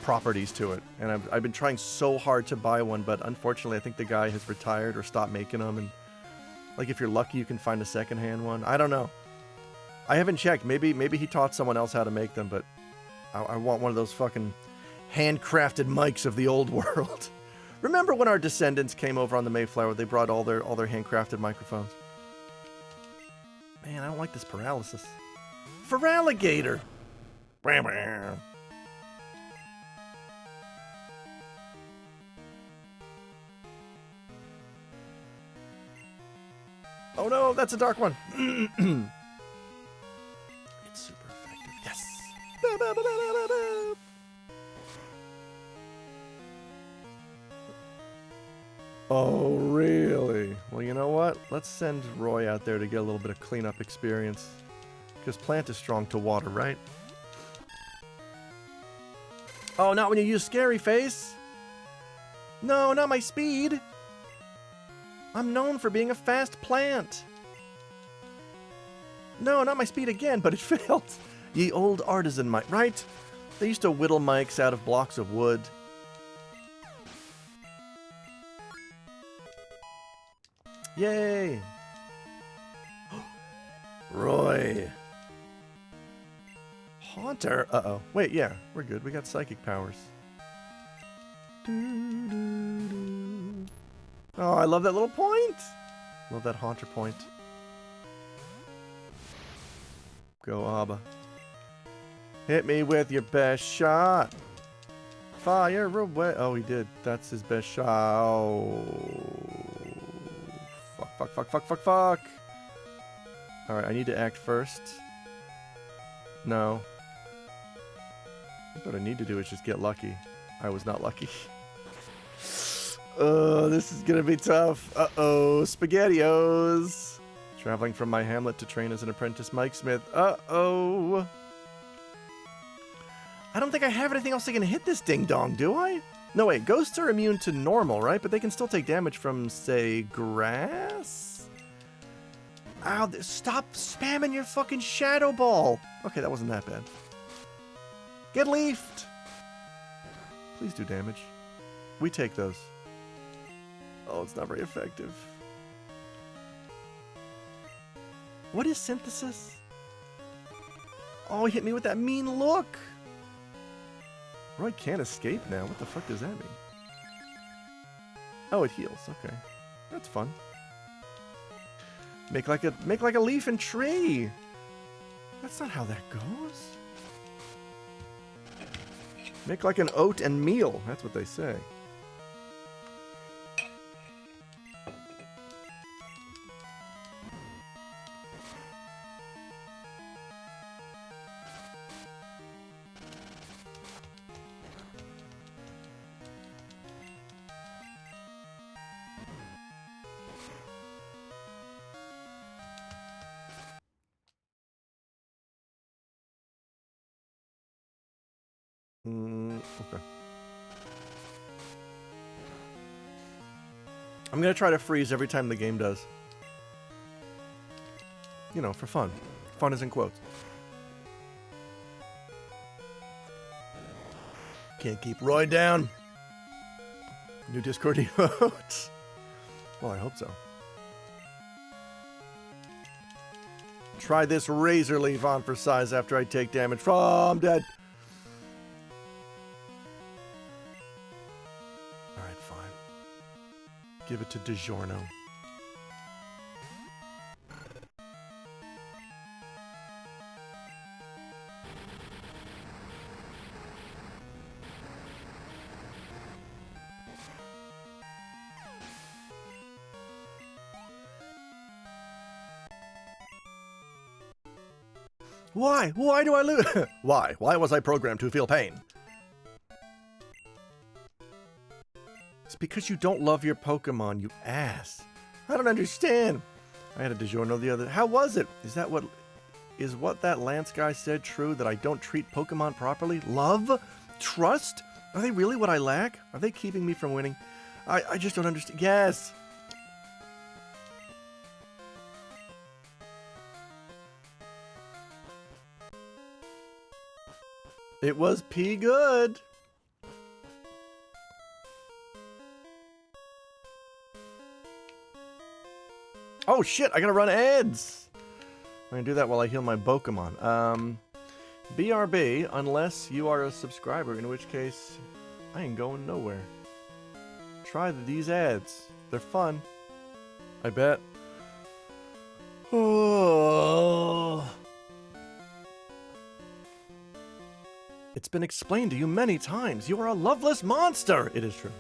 properties to it. And I've been trying so hard to buy one, but unfortunately I think the guy has retired or stopped making them, and, like, if you're lucky you can find a secondhand one. I don't know. I haven't checked. Maybe he taught someone else how to make them, but I want one of those fucking handcrafted mics of the old world. Remember when our descendants came over on the Mayflower? They brought all their handcrafted microphones. Man, I don't like this paralysis. Feraligator! Oh no, that's a dark one. It's super effective. Yes. Oh, really? Well, you know what? Let's send Roy out there to get a little bit of cleanup experience. Because plant is strong to water, right? Oh, not when you use Scary Face. No, not my speed. I'm known for being a fast plant. No, not my speed again, but it failed. Ye old artisan mic, right? They used to whittle mics out of blocks of wood. Yay! Roy. Haunter? Uh-oh. Wait, yeah, we're good. We got psychic powers. Oh, I love that little point. Love that Haunter point. Go, Abba. Hit me with your best shot. Fire away. Oh, he did. That's his best shot. Oh. Fuck. Alright, I need to act first. No. What I need to do is just get lucky. I was not lucky. Oh, this is gonna be tough. Uh-oh, SpaghettiOs. Traveling from my hamlet to train as an apprentice Mike Smith. Uh-oh. I don't think I have anything else that can hit this ding-dong, do I? No, wait, ghosts are immune to normal, right? But they can still take damage from, say, grass? Ow, stop spamming your fucking shadow ball. Okay, that wasn't that bad. Get leafed. Please do damage. We take those. Oh, it's not very effective. What is synthesis? Oh, he hit me with that mean look. Roy can't escape now. What the fuck does that mean? Oh, it heals. Okay. That's fun. Make like a leaf and tree. That's not how that goes. Make like an oat and meal. That's what they say. Okay. I'm gonna try to freeze every time the game does. You know, for fun. Fun is in quotes. Can't keep Roy down. New Discord emote. Well, I hope so. Try this razor leaf on for size after I take damage from dead. Alright, fine. Give it to DiGiorno. Why? Why do I lose? Why? Why was I programmed to feel pain? It's because you don't love your Pokemon, you ass. I don't understand. I had a DiGiorno the other... How was it? Is what that Lance guy said true, that I don't treat Pokemon properly? Love? Trust? Are they really what I lack? Are they keeping me from winning? I just don't understand. Yes! It was pee good. Oh shit, I gotta run ads. I'm gonna do that while I heal my Pokemon. BRB, unless you are a subscriber, in which case I ain't going nowhere. Try these ads. They're fun. I bet. Oh. It's been explained to you many times. You are a loveless monster. It is true.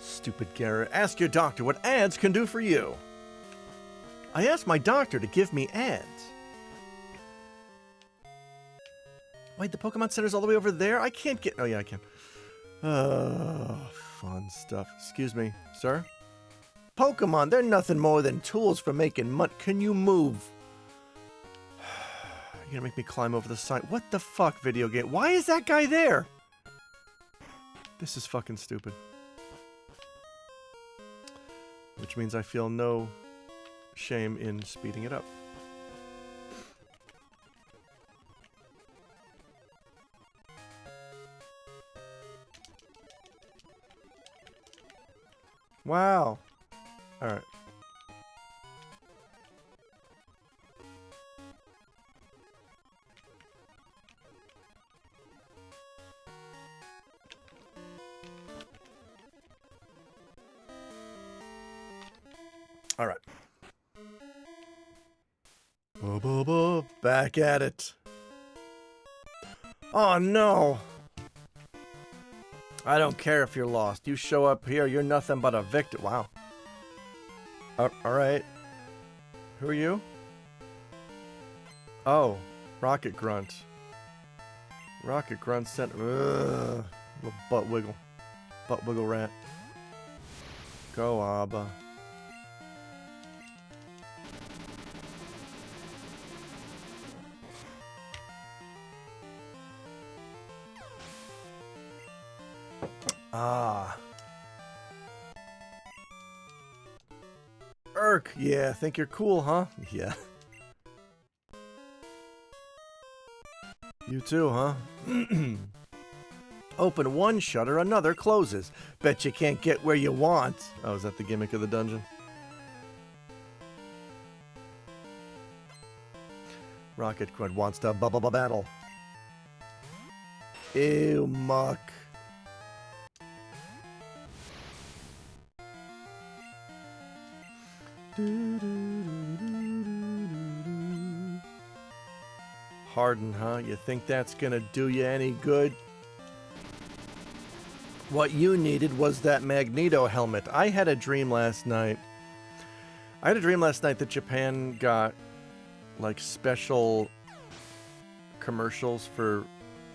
Stupid Garrett. Ask your doctor what ads can do for you. I asked my doctor to give me ads. Wait, the Pokemon Center's all the way over there? I can't get... Oh, yeah, I can. Oh, fun stuff. Excuse me, sir? Pokemon, they're nothing more than tools for making money. Can you move? You're gonna make me climb over the side. What the fuck, video game? Why is that guy there? This is fucking stupid. Which means I feel no shame in speeding it up. Wow. Alright. All right. Back at it. Oh no. I don't care if you're lost. You show up here, you're nothing but a victim. Wow. All right. Who are you? Oh, Rocket Grunt. Rocket Grunt sent. Ugh. Little butt wiggle. Butt wiggle rat. Go, Abba. Ah. Urk, yeah, think you're cool, huh? Yeah. You too, huh? Open one shutter, another closes. Bet you can't get where you want. Oh, is that the gimmick of the dungeon? Rocket Grunt wants to battle. Ew, muck. Harden, huh? You think that's gonna do you any good? What you needed was that Magneto helmet. I had a dream last night. That Japan got like special commercials for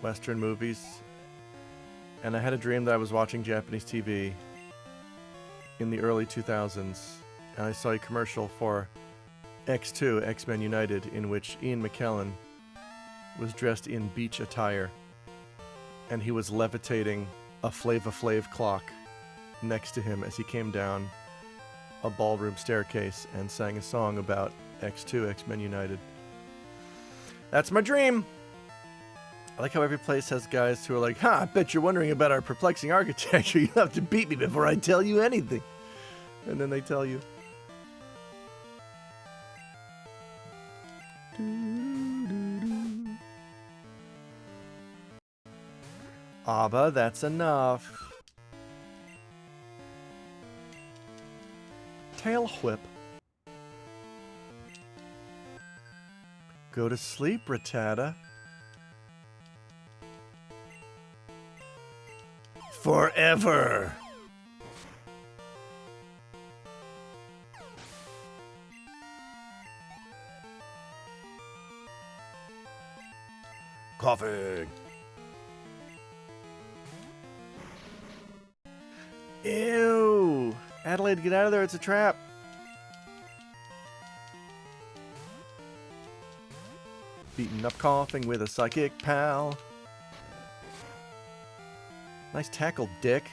Western movies. And I had a dream that I was watching Japanese TV in the early 2000s. And I saw a commercial for X2, X-Men United, in which Ian McKellen was dressed in beach attire. And he was levitating a Flava Flav clock next to him as he came down a ballroom staircase and sang a song about X2, X-Men United. That's my dream! I like how every place has guys who are like, I bet you're wondering about our perplexing architecture. You have to beat me before I tell you anything. And then they tell you. Abba, that's enough. Tail whip. Go to sleep, Rattata. Forever. Coughing. Ew. Adelaide, get out of there. It's a trap. Beaten up coughing with a psychic pal. Nice tackle, Dick.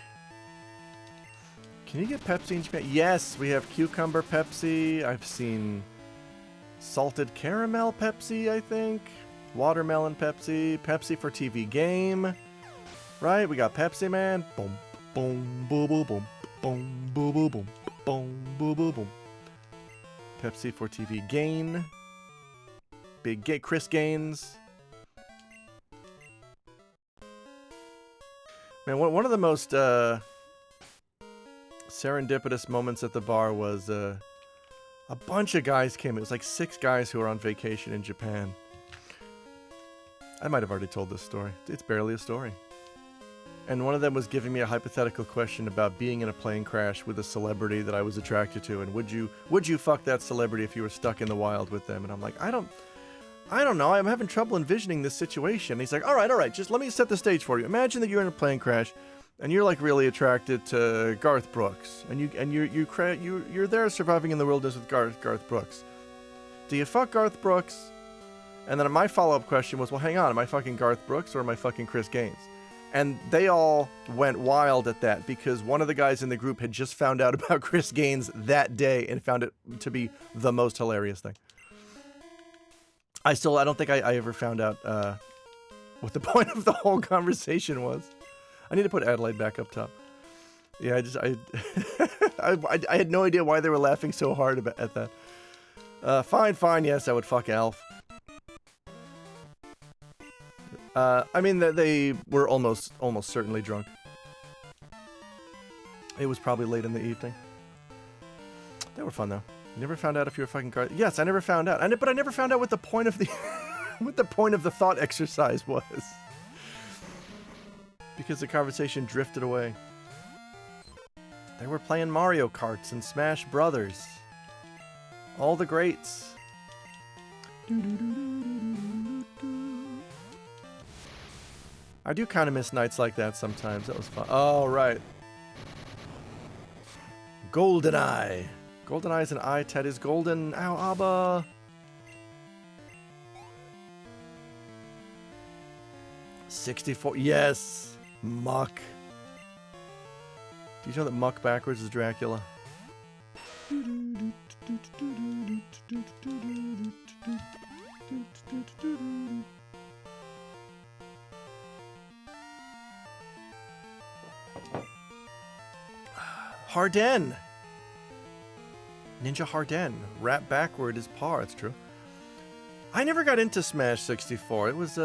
Can you get Pepsi in Japan? Yes, we have cucumber Pepsi. I've seen salted caramel Pepsi, I think. Watermelon Pepsi. Pepsi for TV game. Right, we got Pepsi Man. Boom, boom, boom, boom, boom, boom, boom, boom, boom, boom, boom, boom, boom. Pepsi for TV Gain. Big Chris Gaines. Man, one of the most serendipitous moments at the bar was a bunch of guys came. It was like 6 guys who were on vacation in Japan. I might have already told this story. It's barely a story. And one of them was giving me a hypothetical question about being in a plane crash with a celebrity that I was attracted to, and would you fuck that celebrity if you were stuck in the wild with them? And I'm like, I don't know. I'm having trouble envisioning this situation. And he's like, all right. Just let me set the stage for you. Imagine that you're in a plane crash, and you're like really attracted to Garth Brooks, and you're there surviving in the wilderness with Garth Brooks. Do you fuck Garth Brooks? And then my follow-up question was, well, hang on, am I fucking Garth Brooks or am I fucking Chris Gaines? And they all went wild at that because one of the guys in the group had just found out about Chris Gaines that day and found it to be the most hilarious thing. I don't think I ever found out what the point of the whole conversation was. I need to put Adelaide back up top. Yeah, I had no idea why they were laughing so hard at that. Fine, yes, I would fuck Alf. I mean, they were almost certainly drunk. It was probably late in the evening. They were fun though. You never found out if you were fucking Garth. Yes, I never found out. But I never found out what the point of the what the point of the thought exercise was. Because the conversation drifted away. They were playing Mario Karts and Smash Brothers. All the greats. I do kind of miss nights like that sometimes. That was fun. Oh, right. GoldenEye. GoldenEye is an eye. Ted is golden. Ow, Abba. $64. Yes. Muck. Do you know that Muck backwards is Dracula? Harden. Ninja Harden. Rap backward is par. It's true. I never got into Smash 64. It was,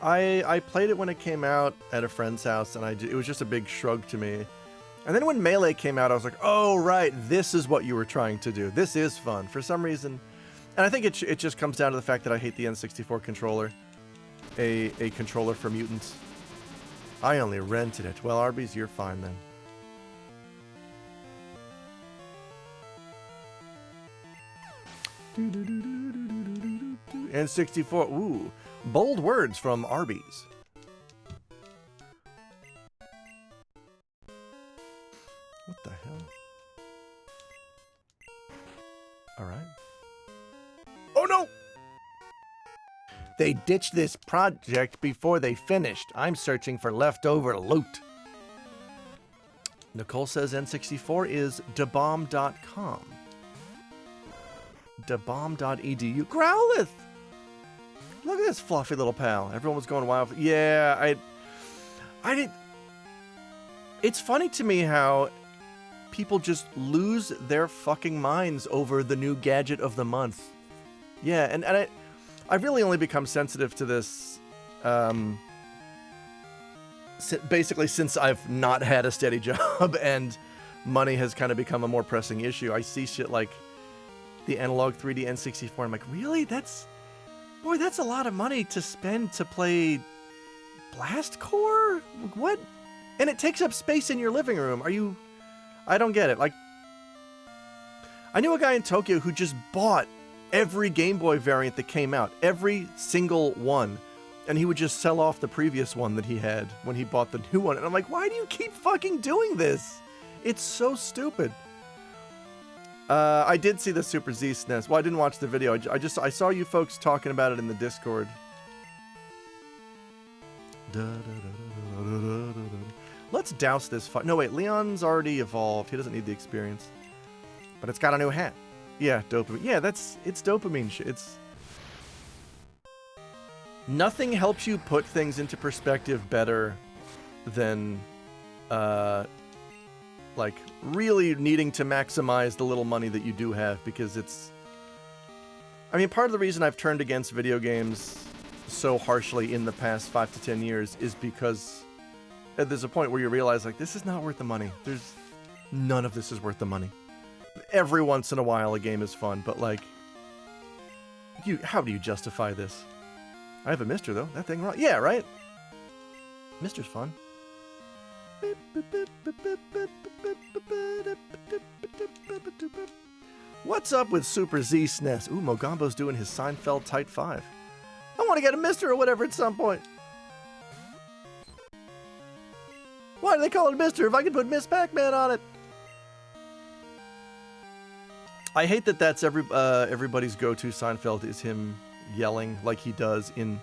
I played it when it came out at a friend's house, and it was just a big shrug to me. And then when Melee came out, I was like, oh, right, this is what you were trying to do. This is fun. For some reason, and I think it just comes down to the fact that I hate the N64 controller. A controller for mutants. I only rented it. Well, Arby's, you're fine then. N64. Ooh. Bold words from Arby's. What the hell? Alright. Oh no! They ditched this project before they finished. I'm searching for leftover loot. Nicole says N64 is debomb.com. Debomb.edu. Growlith! Look at this fluffy little pal. Everyone was going wild. Yeah, I did. It's funny to me how people just lose their fucking minds over the new gadget of the month. Yeah, and I've really only become sensitive to this, basically since I've not had a steady job and money has kind of become a more pressing issue. I see shit like the analog 3D N64. I'm like, really? Boy, that's a lot of money to spend to play Blast Core? What? And it takes up space in your living room. I don't get it. Like, I knew a guy in Tokyo who just bought every Game Boy variant that came out. Every single one. And he would just sell off the previous one that he had when he bought the new one. And I'm like, why do you keep fucking doing this? It's so stupid. I did see the Super Z SNES. Well, I didn't watch the video. I saw you folks talking about it in the Discord. Let's douse this fight. No, wait. Leon's already evolved. He doesn't need the experience. But it's got a new hat. Yeah, dopamine. Yeah, it's dopamine shit. It's... Nothing helps you put things into perspective better than, like, really needing to maximize the little money that you do have, because it's... I mean, part of the reason I've turned against video games so harshly in the past 5 to 10 years is because there's a point where you realize, like, this is not worth the money. None of this is worth the money. Every once in a while a game is fun, but, like, how do you justify this? I have a Mister, though. That thing wrong. Yeah, right? Mister's fun. What's up with Super Z SNES? Ooh, Mogambo's doing his Seinfeld Type 5. I want to get a Mister or whatever at some point. Why do they call it a Mister if I can put Miss Pac-Man on it? I hate that that's everybody's go-to Seinfeld is him yelling like he does in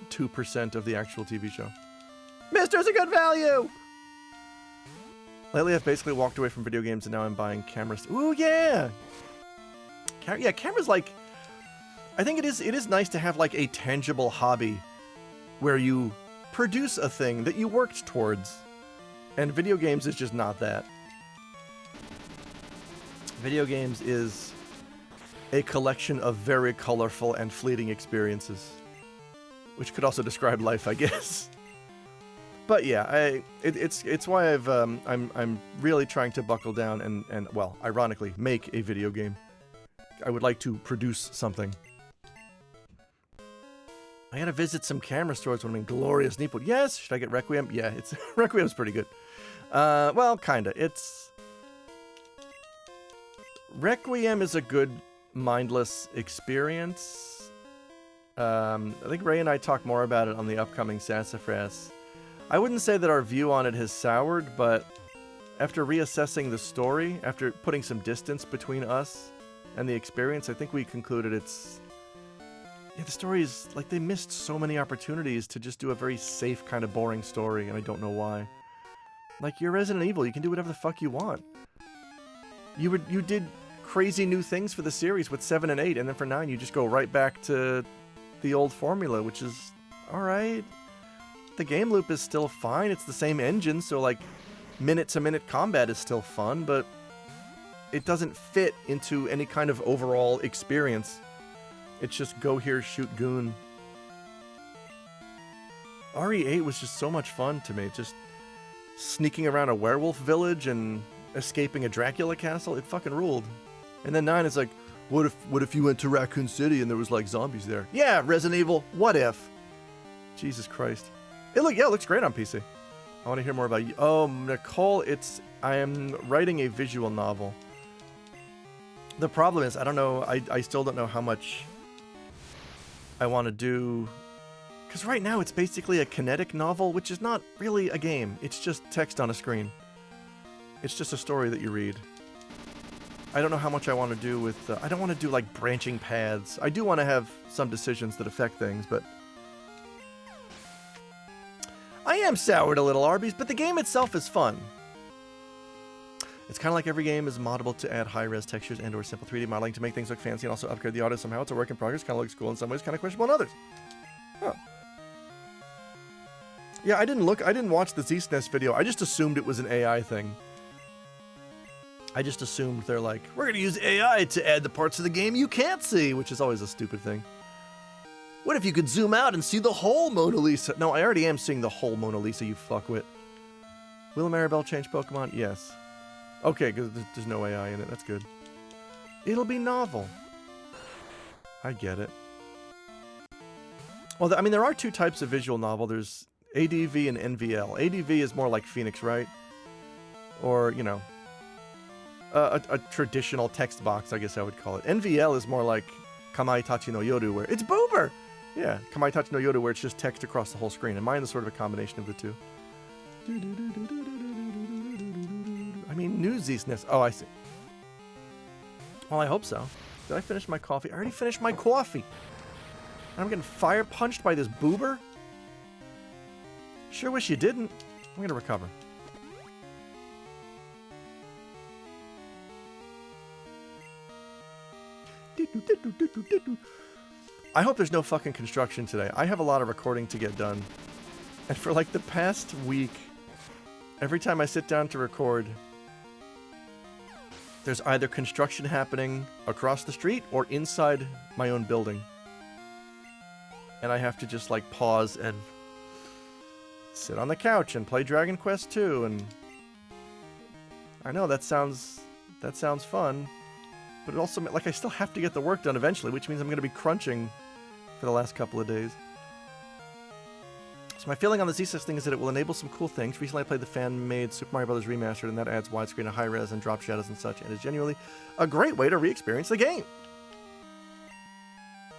2% of the actual TV show. Mister's a good value! Lately, I've basically walked away from video games and now I'm buying cameras. Ooh, yeah! Yeah, cameras, like... I think it is nice to have, like, a tangible hobby where you produce a thing that you worked towards. And video games is just not that. Video games is a collection of very colorful and fleeting experiences. Which could also describe life, I guess. But yeah, it's why I'm really trying to buckle down and well, ironically, make a video game. I would like to produce something. I gotta visit some camera stores when I'm in glorious Newport. Yes, should I get Requiem? Yeah, Requiem's pretty good. Well, kinda. Requiem is a good mindless experience. I think Ray and I talk more about it on the upcoming Sassafras. I wouldn't say that our view on it has soured, but after reassessing the story, after putting some distance between us and the experience, I think we concluded it's... Yeah, the story is... Like, they missed so many opportunities to just do a very safe, kind of boring story, and I don't know why. Like, you're Resident Evil, you can do whatever the fuck you want. You did crazy new things for the series with 7 and 8, and then for 9 you just go right back to the old formula, which is alright. The game loop is still fine, it's the same engine, so like minute-to-minute combat is still fun, but it doesn't fit into any kind of overall experience. It's just go here, shoot goon. RE8 was just so much fun to me, just sneaking around a werewolf village and escaping a Dracula castle, it fucking ruled. And then 9 is like, what if you went to Raccoon City and there was like zombies there? Yeah, Resident Evil, what if? Jesus Christ. It looks great on PC. I want to hear more about you. Oh, Nicole, I am writing a visual novel. The problem is, I don't know, I still don't know how much I want to do. Because right now it's basically a kinetic novel, which is not really a game. It's just text on a screen. It's just a story that you read. I don't know how much I want to do with... I don't want to do, like, branching paths. I do want to have some decisions that affect things, but... I am soured a little, Arby's, but the game itself is fun. It's kind of like every game is moddable to add high-res textures and or simple 3D modeling to make things look fancy and also upgrade the audio somehow. It's a work in progress. Kind of looks cool in some ways, kind of questionable in others. Huh. Yeah, I didn't watch the Z-SNES video. I just assumed it was an AI thing. I just assumed they're like, we're going to use AI to add the parts of the game you can't see, which is always a stupid thing. What if you could zoom out and see the whole Mona Lisa? No, I already am seeing the whole Mona Lisa, you fuckwit. Will Maribel change Pokemon? Yes. Okay, because there's no AI in it. That's good. It'll be novel. I get it. Well, I mean, there are two types of visual novel. There's ADV and NVL. ADV is more like Phoenix Wright. Or, you know... a traditional text box, I guess I would call it. NVL is more like Kamai Tachi no Yoru, where it's Boober! Yeah, Kamai Tachi no Yoru, where it's just text across the whole screen. And mine is sort of a combination of the two. I mean, new Z-SNES. Oh, I see. Well, I hope so. Did I finish my coffee? I already finished my coffee! I'm getting fire punched by this Boober? Sure wish you didn't. I'm gonna recover. I hope there's no fucking construction today. I have a lot of recording to get done. And for like the past week, every time I sit down to record, there's either construction happening across the street or inside my own building. And I have to just like pause and sit on the couch and play Dragon Quest II, and I know that sounds fun. But it also, like, I still have to get the work done eventually, which means I'm going to be crunching for the last couple of days. So my feeling on the Z-SNES thing is that it will enable some cool things. Recently I played the fan-made Super Mario Bros. Remastered, and that adds widescreen and high-res and drop shadows and such, and is genuinely a great way to re-experience the game.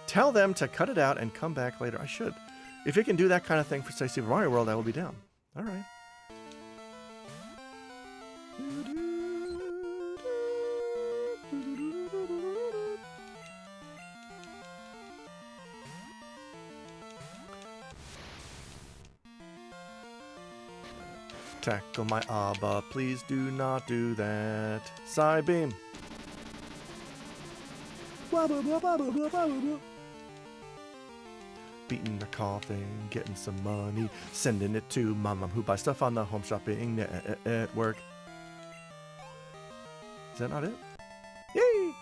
Tell them to cut it out and come back later. I should. If it can do that kind of thing for, say, Super Mario World, I will be down. Alright. Tackle my Abba, please do not do that. Psybeam. Beating the coffin, getting some money, sending it to my mom who buys stuff on the home shopping network. Is that not it? Yay!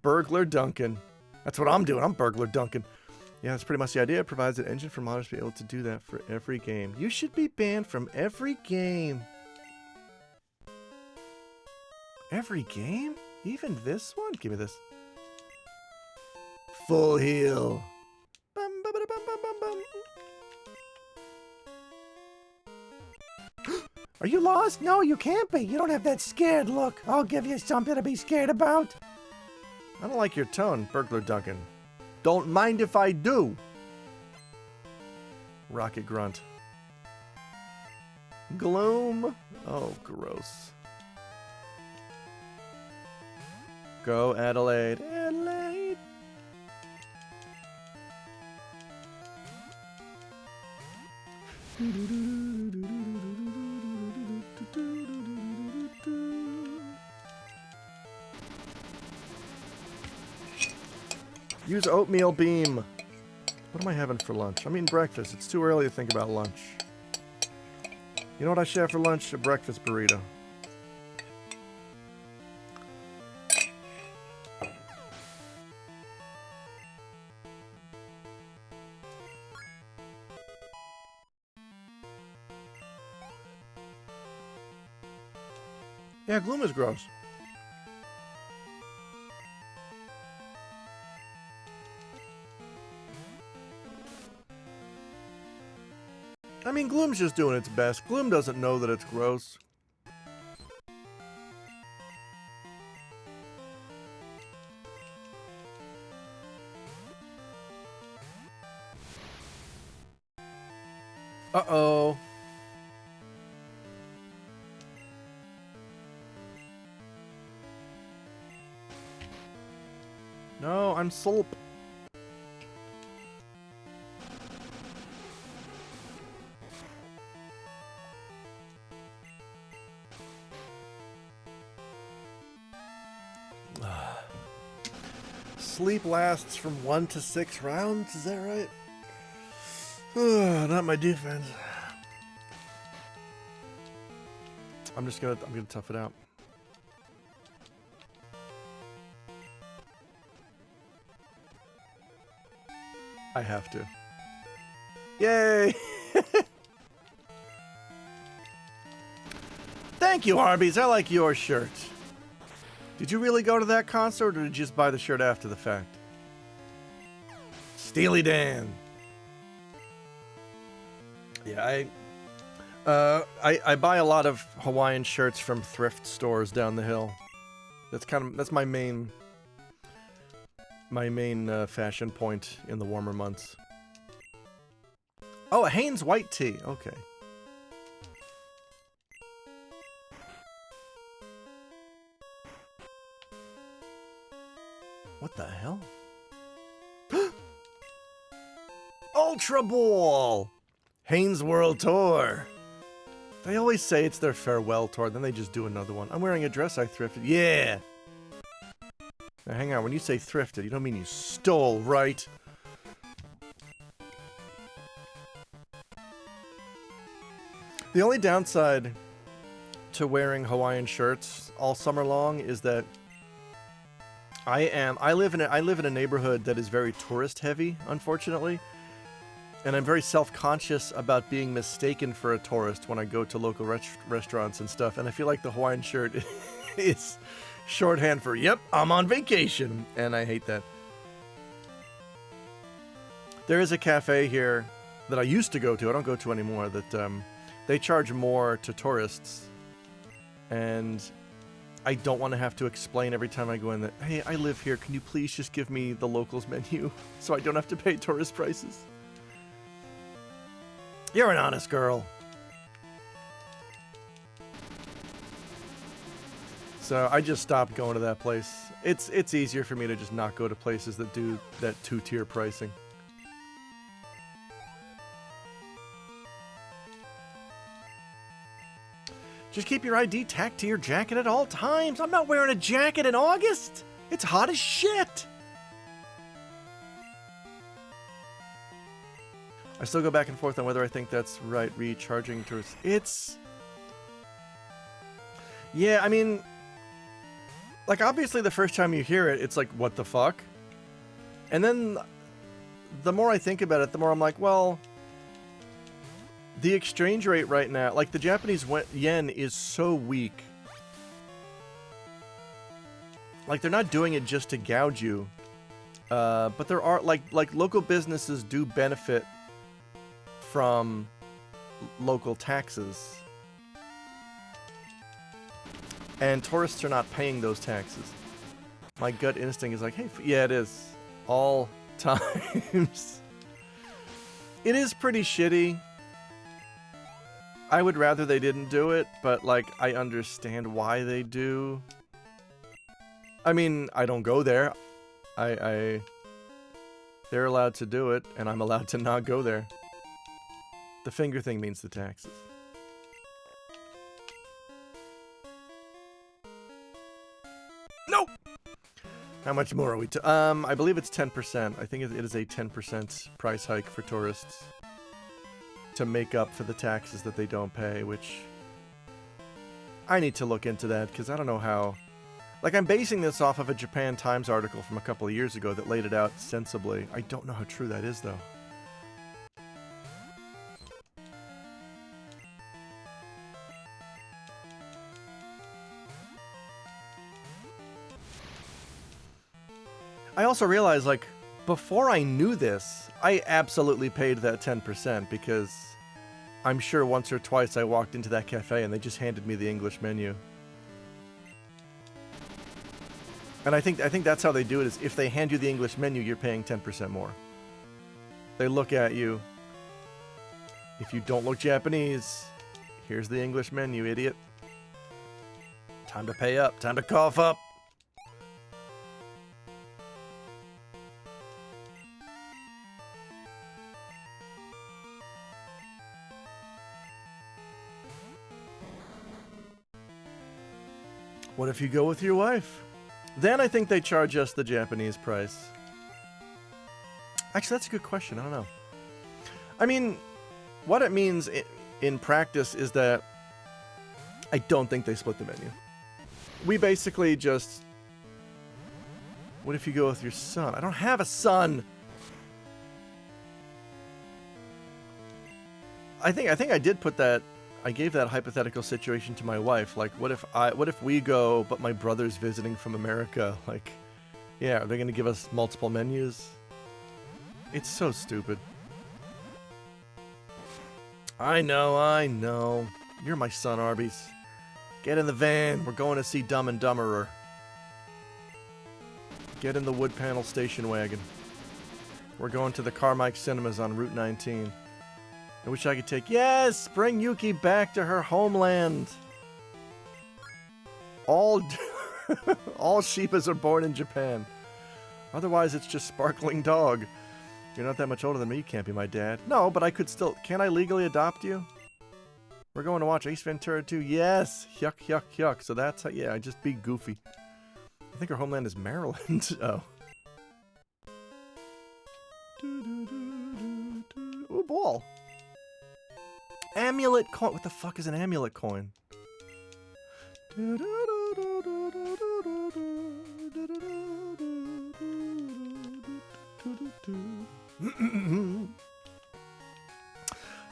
Burglar Duncan. That's what I'm doing. I'm Burglar Duncan. Yeah, that's pretty much the idea. It provides an engine for modders to be able to do that for every game. You should be banned from every game. Every game? Even this one? Give me this. Full heal. Bum, ba, ba, bum, bum, bum, bum. Are you lost? No, you can't be. You don't have that scared look. I'll give you something to be scared about. I don't like your tone, Burglar Duncan. Don't mind if I do. Rocket grunt. Gloom. Oh, gross. Go, Adelaide. Adelaide. Use oatmeal beam. What am I having for lunch? I'm eating breakfast. It's too early to think about lunch. You know what I should have for lunch? A breakfast burrito. Yeah, gloom is gross. I mean, gloom's just doing its best. Gloom doesn't know that it's gross. Uh-oh. No, I'm Sulp. Sleep lasts from 1 to 6 rounds, is that right? Not my defense. I'm gonna tough it out. I have to. Yay! Thank you, Arby's. I like your shirt. Did you really go to that concert, or did you just buy the shirt after the fact? Steely Dan. Yeah, I buy a lot of Hawaiian shirts from thrift stores down the hill. That's my main fashion point in the warmer months. Oh, a Hanes white tee. Okay. What the hell? Ultra Ball! Hanes World Tour. They always say it's their farewell tour, then they just do another one. I'm wearing a dress I thrifted. Yeah! Now hang on, when you say thrifted, you don't mean you stole, right? The only downside to wearing Hawaiian shirts all summer long is that I live in a neighborhood that is very tourist heavy, unfortunately. And I'm very self-conscious about being mistaken for a tourist when I go to local restaurants and stuff. And I feel like the Hawaiian shirt is shorthand for, yep, I'm on vacation. And I hate that. There is a cafe here that I used to go to, I don't go to anymore, that they charge more to tourists. And I don't want to have to explain every time I go in that, hey, I live here, can you please just give me the locals menu so I don't have to pay tourist prices? You're an honest girl. So I just stopped going to that place. It's easier for me to just not go to places that do that two-tier pricing. Just keep your ID tacked to your jacket at all times. I'm not wearing a jacket in August. It's hot as shit. I still go back and forth on whether I think that's right, recharging tourists. It's... Yeah, I mean... Like, obviously the first time you hear it, it's like, what the fuck? And then, the more I think about it, the more I'm like, well... The exchange rate right now, like, the Japanese yen is so weak. Like, they're not doing it just to gouge you. But there are, like local businesses do benefit from local taxes. And tourists are not paying those taxes. My gut instinct is like, hey, yeah, it is. All times. It is pretty shitty. I would rather they didn't do it, but, like, I understand why they do. I mean, I don't go there. They're allowed to do it, and I'm allowed to not go there. The finger thing means the taxes. No! How much more are we I believe it's 10%. I think it is a 10% price hike for tourists to make up for the taxes that they don't pay, which I need to look into that, because I don't know how... Like, I'm basing this off of a Japan Times article from a couple of years ago that laid it out sensibly. I don't know how true that is, though. I also realized, like, before I knew this, I absolutely paid that 10% because I'm sure once or twice I walked into that cafe and they just handed me the English menu. And I think that's how they do it, is if they hand you the English menu, you're paying 10% more. They look at you. If you don't look Japanese, here's the English menu, idiot. Time to pay up. Time to cough up. What if you go with your wife? Then I think they charge us the Japanese price. Actually, that's a good question. I don't know. I mean, what it means in practice is that I don't think they split the menu. We basically just... What if you go with your son? I don't have a son! I think I did put that... I gave that hypothetical situation to my wife. Like, what if we go, but my brother's visiting from America? Like, yeah, are they gonna give us multiple menus? It's so stupid. I know. You're my son, Arby's. Get in the van. We're going to see Dumb and Dumberer. Get in the wood panel station wagon. We're going to the Carmike Cinemas on Route 19. I wish I could take... Yes! Bring Yuki back to her homeland! All Shipas are born in Japan. Otherwise, it's just Sparkling Dog. You're not that much older than me, you can't be my dad. No, but I could still... Can I legally adopt you? We're going to watch Ace Ventura 2. Yes! Yuck, yuck, yuck. So that's how... Yeah, I just be goofy. I think her homeland is Maryland. Oh. Ooh, ball. Amulet coin. What the fuck is an amulet coin?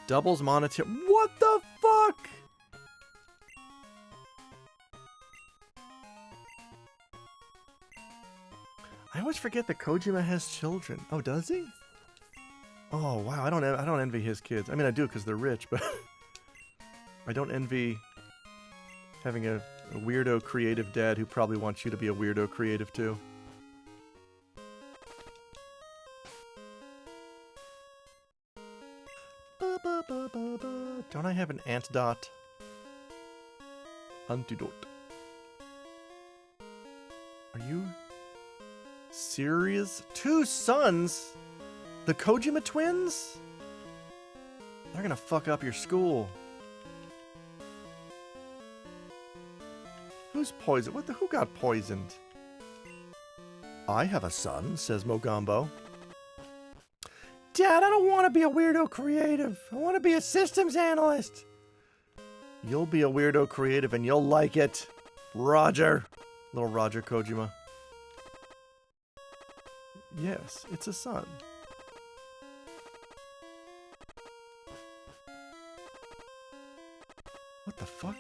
Doubles monetary. What the fuck? I always forget that Kojima has children. Oh, does he? Oh wow, I don't envy his kids. I mean, I do because they're rich, but I don't envy having a weirdo creative dad who probably wants you to be a weirdo creative too. Don't I have an antidote? Antidote. Are you serious? 2 sons? The Kojima twins? They're gonna fuck up your school. Who's poisoned? Who got poisoned? I have a son, says Mogambo. Dad, I don't want to be a weirdo creative. I want to be a systems analyst. You'll be a weirdo creative and you'll like it. Roger. Little Roger Kojima. Yes, it's a son. What the fuck?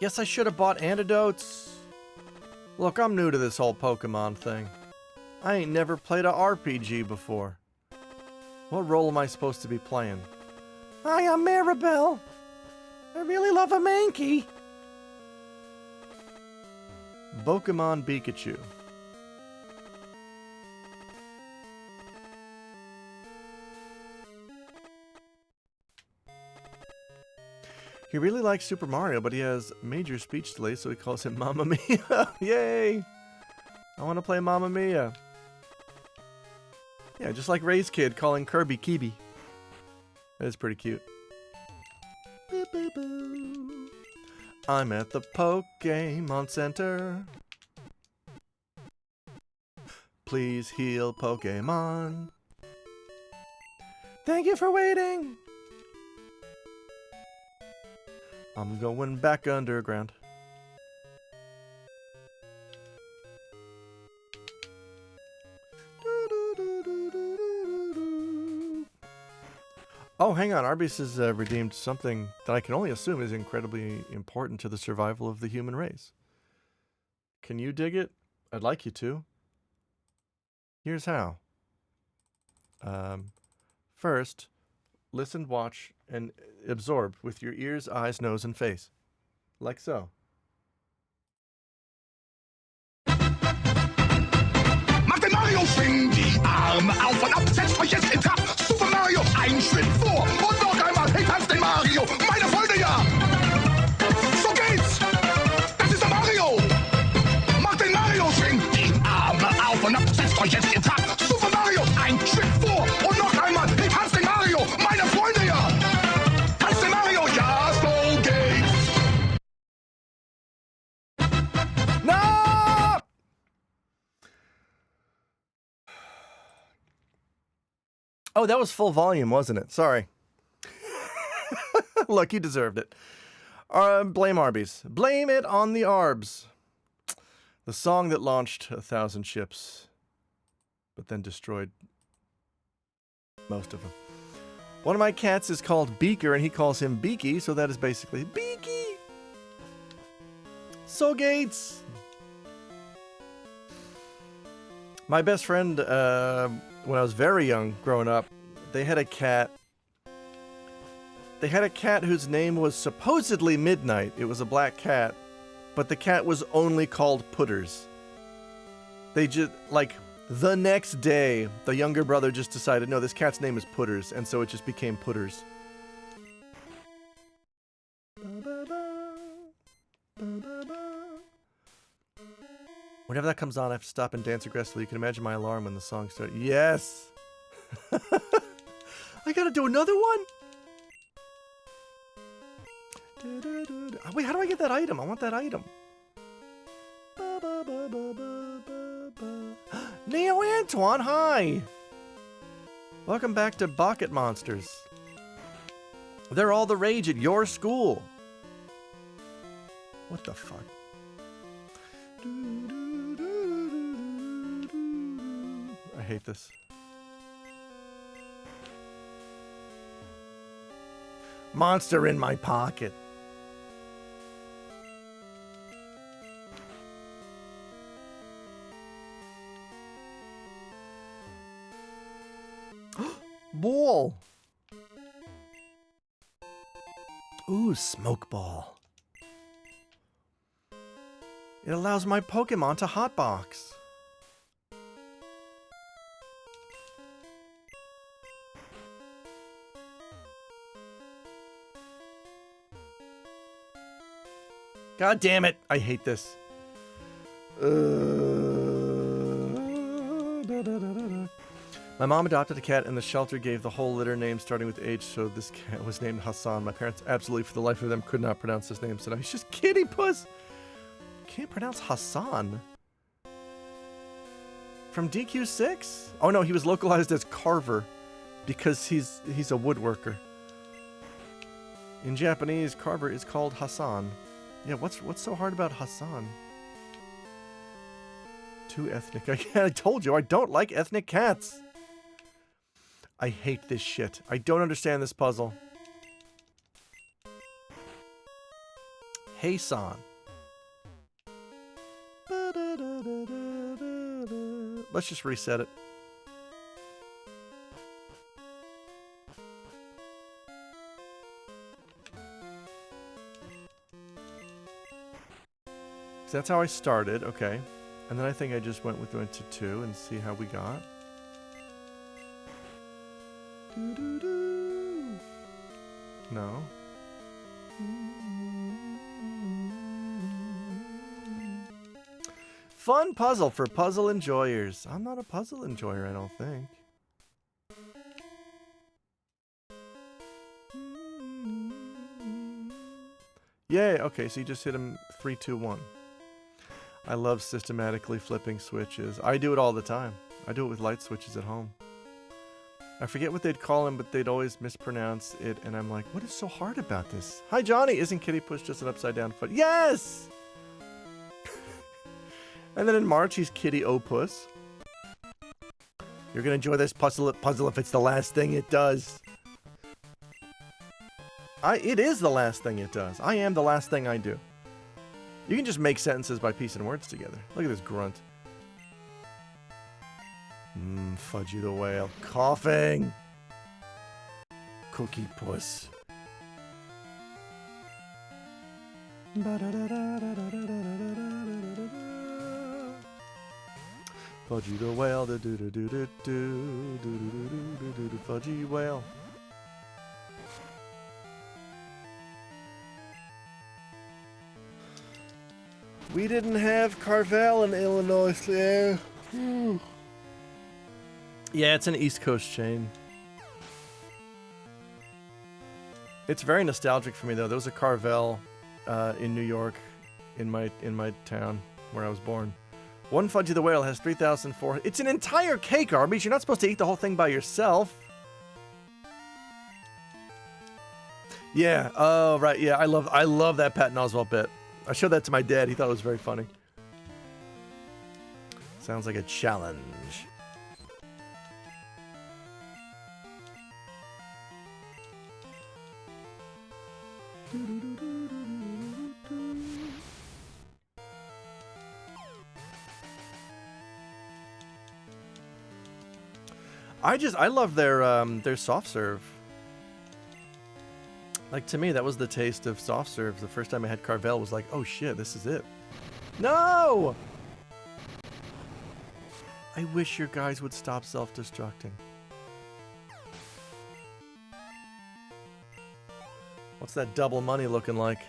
Yes, I should have bought antidotes. Look, I'm new to this whole Pokemon thing. I ain't never played a RPG before. What role am I supposed to be playing? I am Maribel. I really love a Mankey. Pokémon Pikachu. He really likes Super Mario, but he has major speech delay, so he calls him Mamma Mia. Yay! I want to play Mamma Mia. Yeah, just like Ray's kid calling Kirby Kibi. That is pretty cute. Boo, boo, boo. I'm at the Pokémon Center. Please heal Pokémon. Thank you for waiting. I'm going back underground. Oh, hang on. Arby's has redeemed something that I can only assume is incredibly important to the survival of the human race. Can you dig it? I'd like you to. Here's how. First, listen, watch, and absorb with your ears, eyes, nose, and face. Like so. Macht den Mario, schwing die Arme auf und ab, setzt euch jetzt in Trab. Super Mario, ein Schritt vor und noch einmal, hey, tanzt den Mario, meine Freunde, ja. So geht's, das ist der Mario. Macht den Mario, schwing die Arme auf und ab, setzt euch jetzt in Trab. Super Mario, ein Schritt vor und noch einmal, hey, tanzt den Mario, meine Freunde, ja. Tanzt den Mario, ja, so geht's. No! Oh, that was full volume, wasn't it? Sorry. Look, you deserved it. Blame Arby's. Blame it on the Arbs. The song that launched 1,000 ships, but then destroyed most of them. One of my cats is called Beaker, and he calls him Beaky, so that is basically Beaky. So Gates. My best friend, when I was very young, growing up, they had a cat. They had a cat whose name was supposedly Midnight. It was a black cat, but the cat was only called Putters. They just, like, the next day, the younger brother just decided, no, this cat's name is Putters, and so it just became Putters. Whenever that comes on, I have to stop and dance aggressively. You can imagine my alarm when the song starts. Yes! I gotta do another one? Wait, how do I get that item? I want that item. Neo Antoine, hi! Welcome back to Bucket Monsters. They're all the rage at your school. What the fuck? I hate this. Monster in my pocket. Ball. Ooh, smoke ball. It allows my Pokemon to hotbox. God damn it! I hate this. My mom adopted a cat and the shelter gave the whole litter name starting with H, so this cat was named Hassan. My parents absolutely for the life of them could not pronounce his name, so he's just Kitty Puss. Can't pronounce Hassan. From DQ6? Oh no, he was localized as Carver because he's a woodworker. In Japanese, Carver is called Hassan. Yeah, what's so hard about Hassan? Too ethnic. I told you, I don't like ethnic cats. I hate this shit. I don't understand this puzzle. Hey, San. Let's just reset it. So that's how I started. Okay. And then I think I just went to 2 and see how we got. No. Fun puzzle for puzzle enjoyers. I'm not a puzzle enjoyer, I don't think. Yay, okay, so you just hit him 3, 2, 1. I love systematically flipping switches. I do it all the time. I do it with light switches at home. I forget what they'd call him, but they'd always mispronounce it, and I'm like, what is so hard about this? Hi, Johnny! Isn't Kitty Puss just an upside-down foot? Yes! And then in March, he's Kitty Opus. You're gonna enjoy this puzzle if it's the last thing it does. It is the last thing it does. I am the last thing I do. You can just make sentences by piecing words together. Look at this grunt. Fudgy the Whale. Coughing! Cookie Puss. Fudgy the Whale. Fudgy Whale. We didn't have Carvel in Illinois, yeah. Yeah, it's an East Coast chain. It's very nostalgic for me, though. There was a Carvel in New York, in my town where I was born. One Fudgy the Whale has 3,400. It's an entire cake, Arby's. You're not supposed to eat the whole thing by yourself. Yeah. Oh, right. Yeah, I love that Patton Oswalt bit. I showed that to my dad. He thought it was very funny. Sounds like a challenge. I love their soft serve. Like, to me, that was the taste of soft serve. The first time I had Carvel was like, oh shit, this is it. No! I wish your guys would stop self-destructing. What's that double money looking like?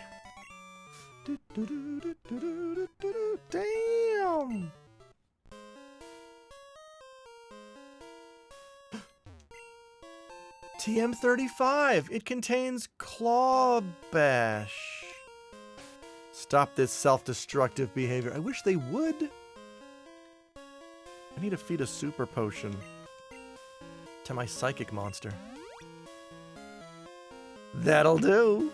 Damn! TM35. It contains Claw Bash. Stop this self-destructive behavior. I wish they would. I need to feed a super potion to my psychic monster. That'll do.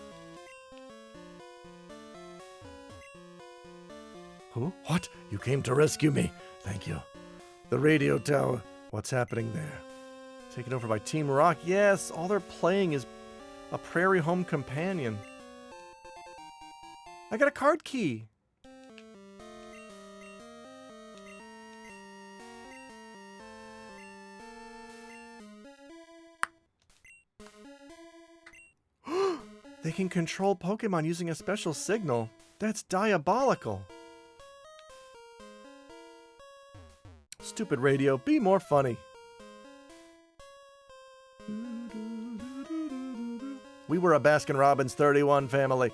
Who? What? You came to rescue me. Thank you. The radio tower. What's happening there? Taken over by Team Rock. Yes, all they're playing is a Prairie Home Companion. I got a card key. They can control Pokemon using a special signal. That's diabolical. Stupid radio, be more funny. We were a Baskin-Robbins 31 family.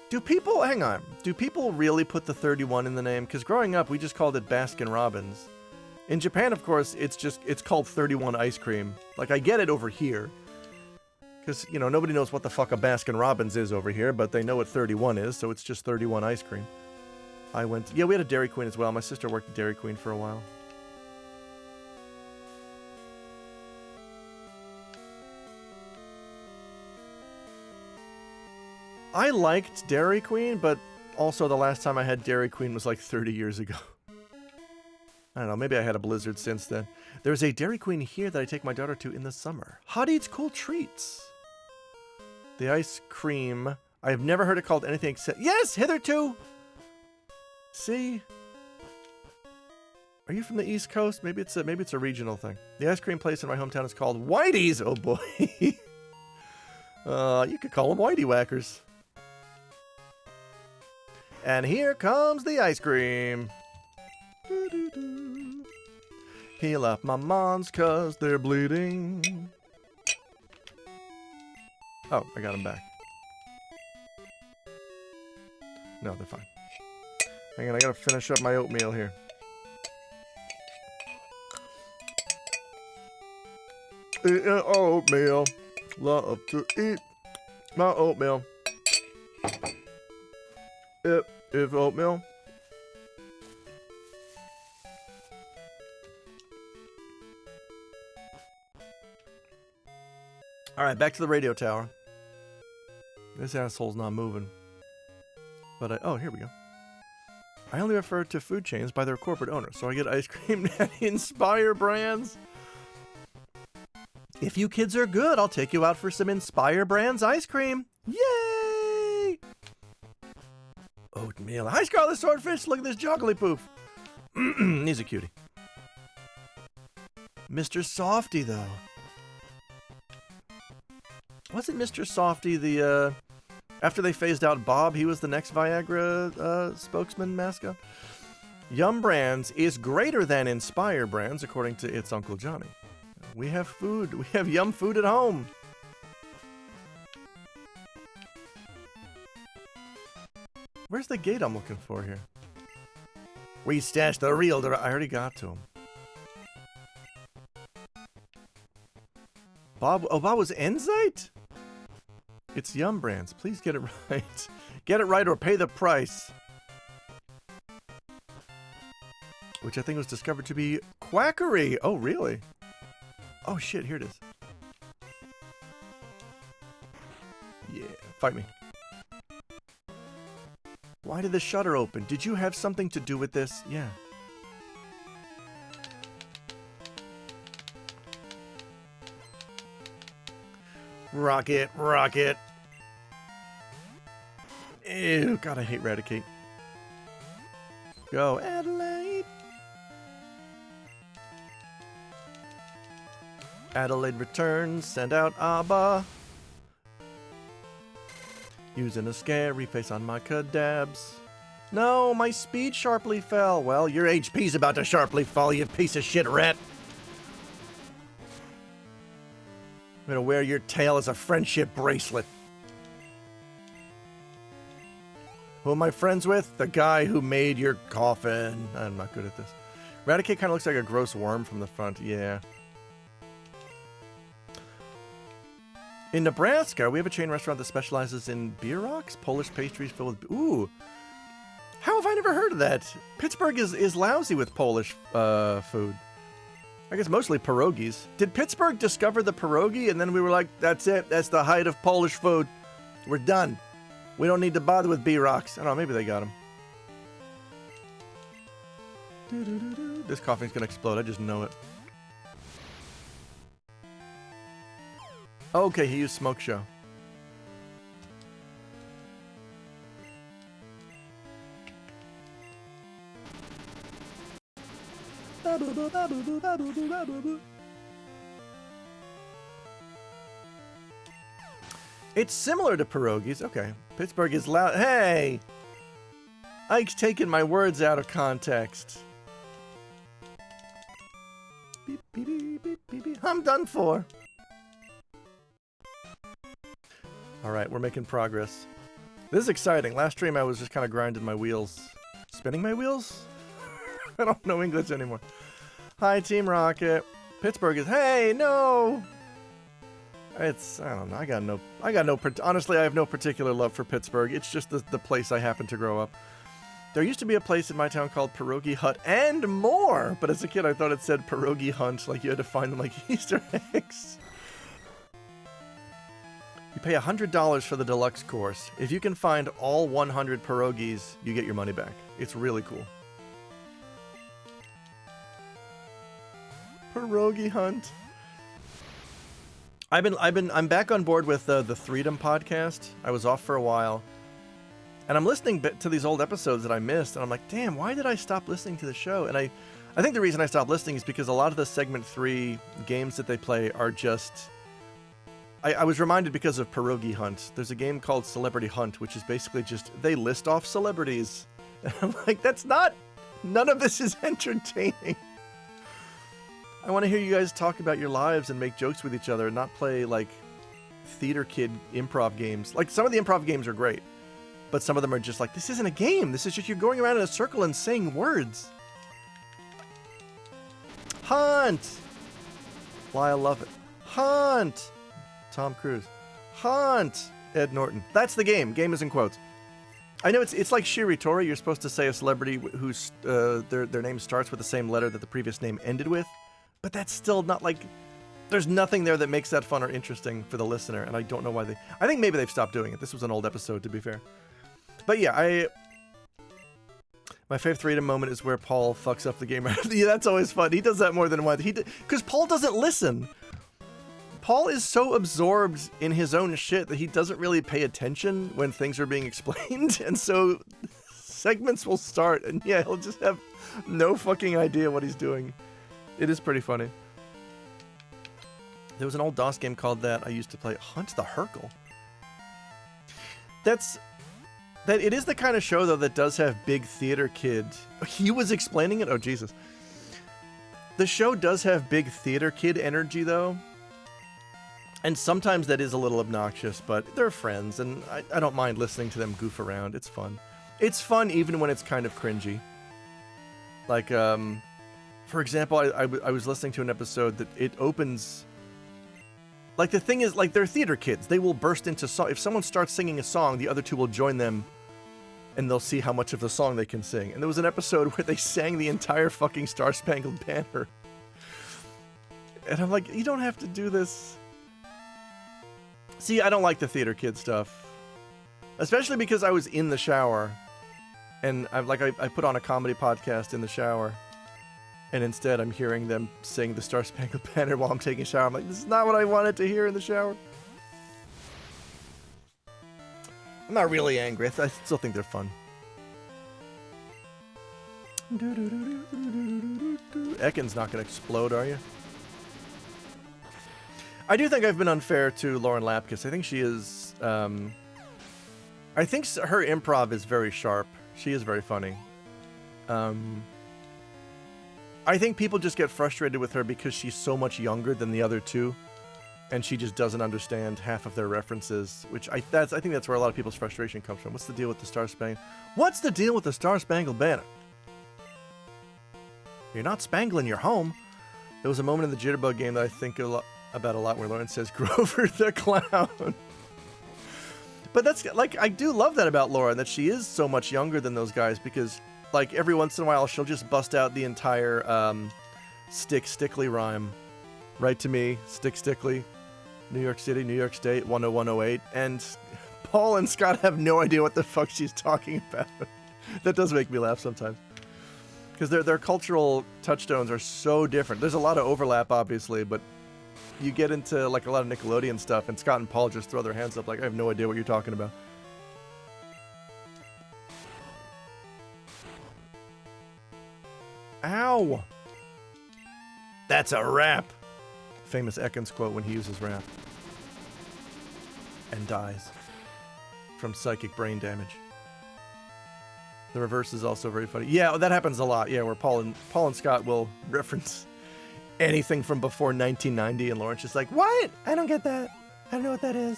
Do people really put the 31 in the name? Because growing up, we just called it Baskin-Robbins. In Japan, of course, it's called 31 ice cream. Like, I get it over here. Because, you know, nobody knows what the fuck a Baskin-Robbins is over here, but they know what 31 is, so it's just 31 ice cream. Yeah, we had a Dairy Queen as well. My sister worked at Dairy Queen for a while. I liked Dairy Queen, but also the last time I had Dairy Queen was like 30 years ago. I don't know, maybe I had a blizzard since then. There's a Dairy Queen here that I take my daughter to in the summer. Hot Eats Cool Treats. The ice cream. I have never heard it called anything except... Yes, hitherto! See? Are you from the East Coast? Maybe it's a regional thing. The ice cream place in my hometown is called Whitey's. Oh boy. You could call them Whitey Whackers. And here comes the ice cream. Doo-doo-doo. Heal up my mons 'cause they're bleeding. Oh, I got them back. No, they're fine. Hang on, I gotta finish up my oatmeal here. Eat oatmeal. Love to eat my oatmeal. If oatmeal. Alright, back to the radio tower. This asshole's not moving. But oh, here we go. I only refer to food chains by their corporate owners, so I get ice cream at Inspire Brands. If you kids are good, I'll take you out for some Inspire Brands ice cream. Yay! Oatmeal. Hi, Scarlet Swordfish. Look at this joggly poof. He's a cutie. Mr. Softy, though. Wasn't Mr. Softy the, after they phased out Bob, he was the next Viagra spokesman mascot? Yum Brands is greater than Inspire Brands, according to its Uncle Johnny. We have food. We have yum food at home. Where's the gate I'm looking for here? We stashed the real... I already got to him. Bob... Oh, Bob was Enzite? It's Yum Brands. Please get it right. Get it right or pay the price. Which I think was discovered to be quackery. Oh, really? Oh, shit. Here it is. Yeah. Fight me. Why did the shutter open? Did you have something to do with this? Yeah. Rocket, rocket. Ew, God, I hate Raticate. Go, Adelaide. Adelaide returns, send out Abba. Using a scary face on my cadabs. No, my speed sharply fell. Well, your HP's about to sharply fall, you piece of shit rat. I'm gonna wear your tail as a friendship bracelet. Who am I friends with? The guy who made your coffin. I'm not good at this. Raticate kind of looks like a gross worm from the front. Yeah. In Nebraska, we have a chain restaurant that specializes in beer rocks, Polish pastries filled with... Ooh. How have I never heard of that? Pittsburgh is lousy with Polish food. I guess mostly pierogies. Did Pittsburgh discover the pierogi and then we were like, that's it. That's the height of Polish food. We're done. We don't need to bother with B-Rocks. I don't know, maybe they got them. This coffee's gonna explode, I just know it. Okay, he used Smoke Show. It's similar to pierogies. Okay. Pittsburgh is loud. Hey! Ike's taking my words out of context. Beep, beep, beep, beep, beep, beep. I'm done for. Alright, we're making progress. This is exciting. Last stream I was just kind of grinding my wheels. Spinning my wheels? I don't know English anymore. Hi, Team Rocket. Pittsburgh is... Hey, no! It's... I don't know. Honestly, I have no particular love for Pittsburgh. It's just the place I happen to grow up. There used to be a place in my town called Pierogi Hut and more! But as a kid, I thought it said Pierogi Hunt. Like, you had to find them like Easter eggs. You pay $100 for the deluxe course. If you can find all 100 pierogies, you get your money back. It's really cool. Pierogi Hunt. I'm back on board with the Freedom podcast. I was off for a while. And I'm listening to these old episodes that I missed, and I'm like, damn, why did I stop listening to the show? And I think the reason I stopped listening is because a lot of the Segment 3 games that they play are just... I was reminded because of Pierogi Hunt. There's a game called Celebrity Hunt, which is basically just they list off celebrities. And I'm like, none of this is entertaining. I want to hear you guys talk about your lives and make jokes with each other and not play like theater kid improv games. Like some of the improv games are great, but some of them are just like, this isn't a game. This is just you're going around in a circle and saying words. Hunt. Lyle Lovett. Hunt. Tom Cruise. Hunt. Ed Norton. That's the game. Game is in quotes. I know it's like Shiri Tori. You're supposed to say a celebrity whose their name starts with the same letter that the previous name ended with, but that's still not like. There's nothing there that makes that fun or interesting for the listener, and I don't know why they. I think maybe they've stopped doing it. This was an old episode, to be fair. But yeah, my favorite freedom moment is where Paul fucks up the game. Yeah, that's always fun. He does that more than once. Because Paul doesn't listen. Paul is so absorbed in his own shit that he doesn't really pay attention when things are being explained, and so segments will start, and yeah, he'll just have no fucking idea what he's doing. It is pretty funny. There was an old DOS game called that I used to play, Hunt the Hercule. It is the kind of show, though, that does have big theater kid. He was explaining it? Oh, Jesus. The show does have big theater kid energy, though. And sometimes that is a little obnoxious, but they're friends, and I don't mind listening to them goof around. It's fun. It's fun even when it's kind of cringy. Like, for example, I was listening to an episode that it opens... Like, the thing is, like, they're theater kids. They will burst into song. If someone starts singing a song, the other two will join them, and they'll see how much of the song they can sing. And there was an episode where they sang the entire fucking Star Spangled Banner. And I'm like, you don't have to do this. See, I don't like the theater kid stuff. Especially because I was in the shower. And I put on a comedy podcast in the shower. And instead I'm hearing them sing the Star Spangled Banner while I'm taking a shower. I'm like, this is not what I wanted to hear in the shower. I'm not really angry. I still think they're fun. Ekken's not going to explode, are you? I do think I've been unfair to Lauren Lapkus. I think she is... I think her improv is very sharp. She is very funny. I think people just get frustrated with her because she's so much younger than the other two, and she just doesn't understand half of their references, which I think that's where a lot of people's frustration comes from. What's the deal with the Star Spangled? What's the deal with the Star Spangled Banner? You're not spangling your home. There was a moment in the Jitterbug game that I think about a lot where Lauren says Grover the Clown. But that's like, I do love that about Lauren, that she is so much younger than those guys, because like every once in a while she'll just bust out the entire Stickly rhyme. Write to me, Stickly, New York City, New York State, 10108, and Paul and Scott have no idea what the fuck she's talking about. That does make me laugh sometimes. Because their cultural touchstones are so different. There's a lot of overlap, obviously, but you get into like a lot of Nickelodeon stuff, and Scott and Paul just throw their hands up like, I have no idea what you're talking about. Ow! That's a rap! Famous Ekans quote when he uses rap. And dies. From psychic brain damage. The reverse is also very funny. Yeah, that happens a lot. Yeah, where Paul and Scott will reference anything from before 1990, and Lauren's just like, what? I don't get that. I don't know what that is.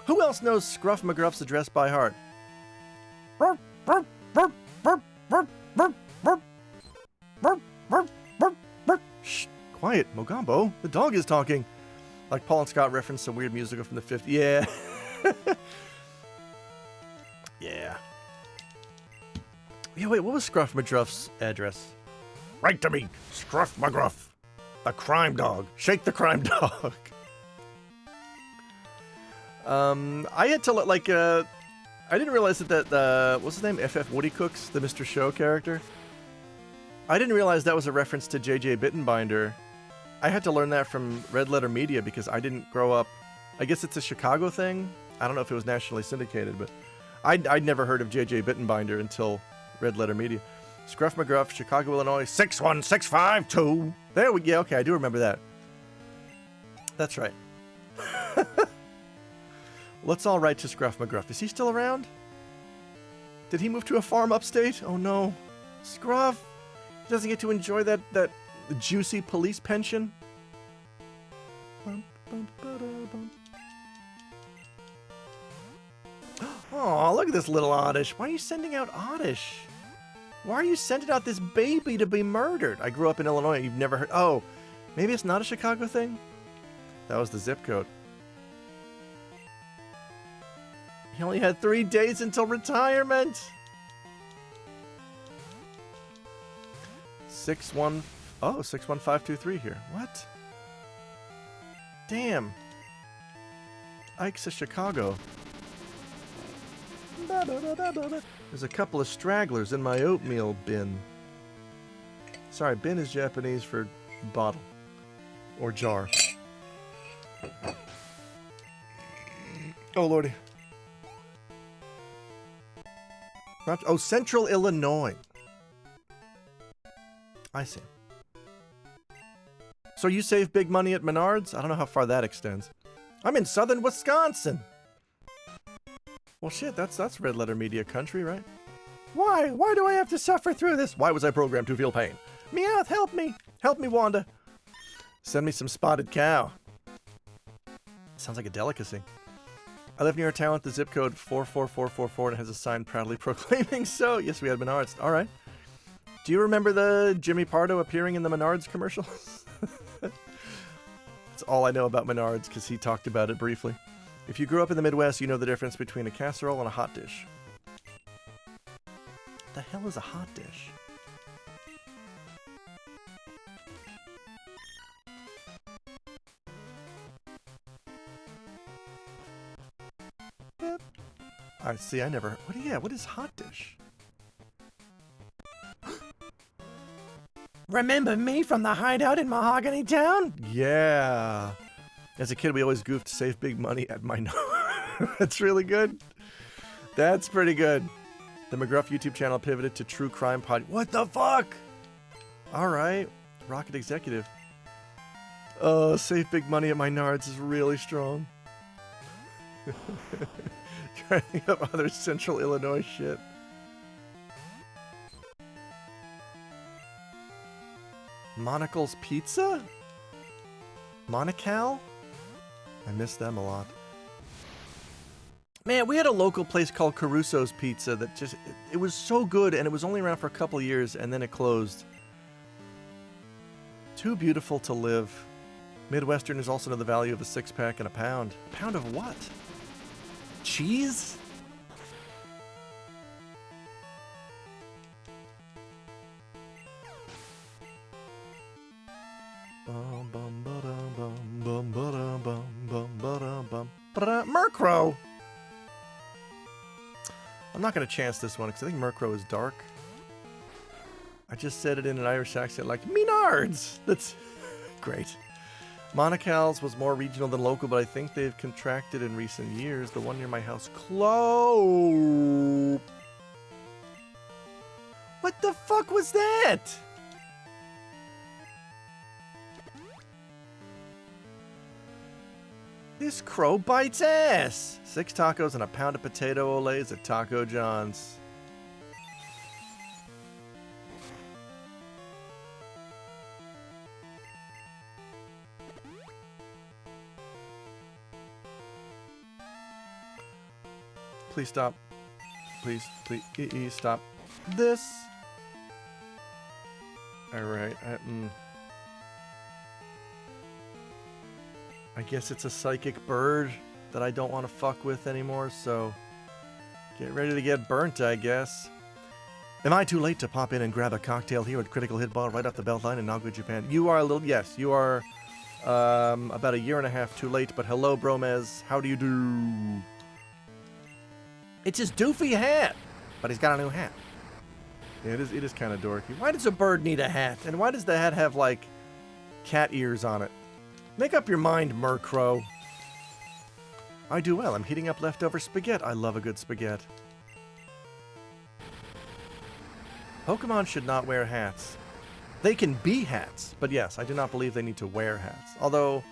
Who else knows Scruff McGruff's address by heart? Shh, quiet, Mogambo. The dog is talking. Like Paul and Scott referenced some weird musical from the 50s. Yeah. Yeah. Yeah, wait, what was Scruff McGruff's address? Write to me, Scruff McGruff. The crime dog. Shake the crime dog. I had to, like, I didn't realize that what's his name? FF Woody Cooks, the Mr. Show character. I didn't realize that was a reference to J.J. Bittenbinder. I had to learn that from Red Letter Media because I didn't grow up. I guess it's a Chicago thing. I don't know if it was nationally syndicated, but I'd never heard of J.J. Bittenbinder until Red Letter Media. Scruff McGruff, Chicago, Illinois, 61652. There we go. Okay, I do remember that. That's right. Let's all write to Scruff McGruff. Is he still around? Did he move to a farm upstate? Oh no. Scruff! He doesn't get to enjoy that juicy police pension. Oh, look at this little Oddish. Why are you sending out Oddish? Why are you sending out this baby to be murdered? I grew up in Illinois. You've never heard... Oh, maybe it's not a Chicago thing? That was the zip code. He only had 3 days until retirement. 61523 here. What? Damn. Ike's a Chicago. There's a couple of stragglers in my oatmeal bin. Sorry, bin is Japanese for bottle or jar. Oh, lordy. Oh, Central Illinois. I see. So you save big money at Menards? I don't know how far that extends. I'm in southern Wisconsin. Well, shit, that's Red Letter Media country, right? Why? Why do I have to suffer through this? Why was I programmed to feel pain? Meowth, help me. Help me, Wanda. Send me some spotted cow. Sounds like a delicacy. I live near a town with the zip code 44444 and it has a sign proudly proclaiming so. Yes, we had Menards. All right. Do you remember the Jimmy Pardo appearing in the Menards commercial? That's all I know about Menards because he talked about it briefly. If you grew up in the Midwest, you know the difference between a casserole and a hot dish. What the hell is a hot dish? I see. I never. What is hot dish? Remember me from the hideout in Mahogany Town? Yeah. As a kid, we always goofed to save big money at my That's really good. That's pretty good. The McGruff YouTube channel pivoted to true crime pod. What the fuck? All right. Rocket Executive. Oh, save big money at my Nards is really strong. Trying to think of other Central Illinois shit. Monocle's Pizza? Monocal? I miss them a lot. Man, we had a local place called Caruso's Pizza that just... It was so good, and it was only around for a couple of years, and then it closed. Too beautiful to live. Midwesterners also know the value of a six-pack and a pound. A pound of what? Cheese? Murkrow! I'm not going to chance this one because I think Murkrow is dark. I just said it in an Irish accent like, Menards! That's great. Monocal's was more regional than local, but I think they've contracted in recent years. The one near my house closed. What the fuck was that? This crow bites ass. 6 tacos and a pound of potato olays at Taco John's. Please stop. Please stop this. Alright. I guess it's a psychic bird that I don't want to fuck with anymore, so get ready to get burnt, I guess. Am I too late to pop in and grab a cocktail here at Critical Hit Bar right off the Beltline in Nagoya, Japan? You are a little... Yes, you are about a year and a half too late, but hello, Bromez. How do you do? It's his doofy hat, but he's got a new hat. Yeah, it is kind of dorky. Why does a bird need a hat? And why does the hat have, like, cat ears on it? Make up your mind, Murkrow. I do well. I'm heating up leftover spaghetti. I love a good spaghetti. Pokemon should not wear hats. They can be hats, but yes, I do not believe they need to wear hats. Although,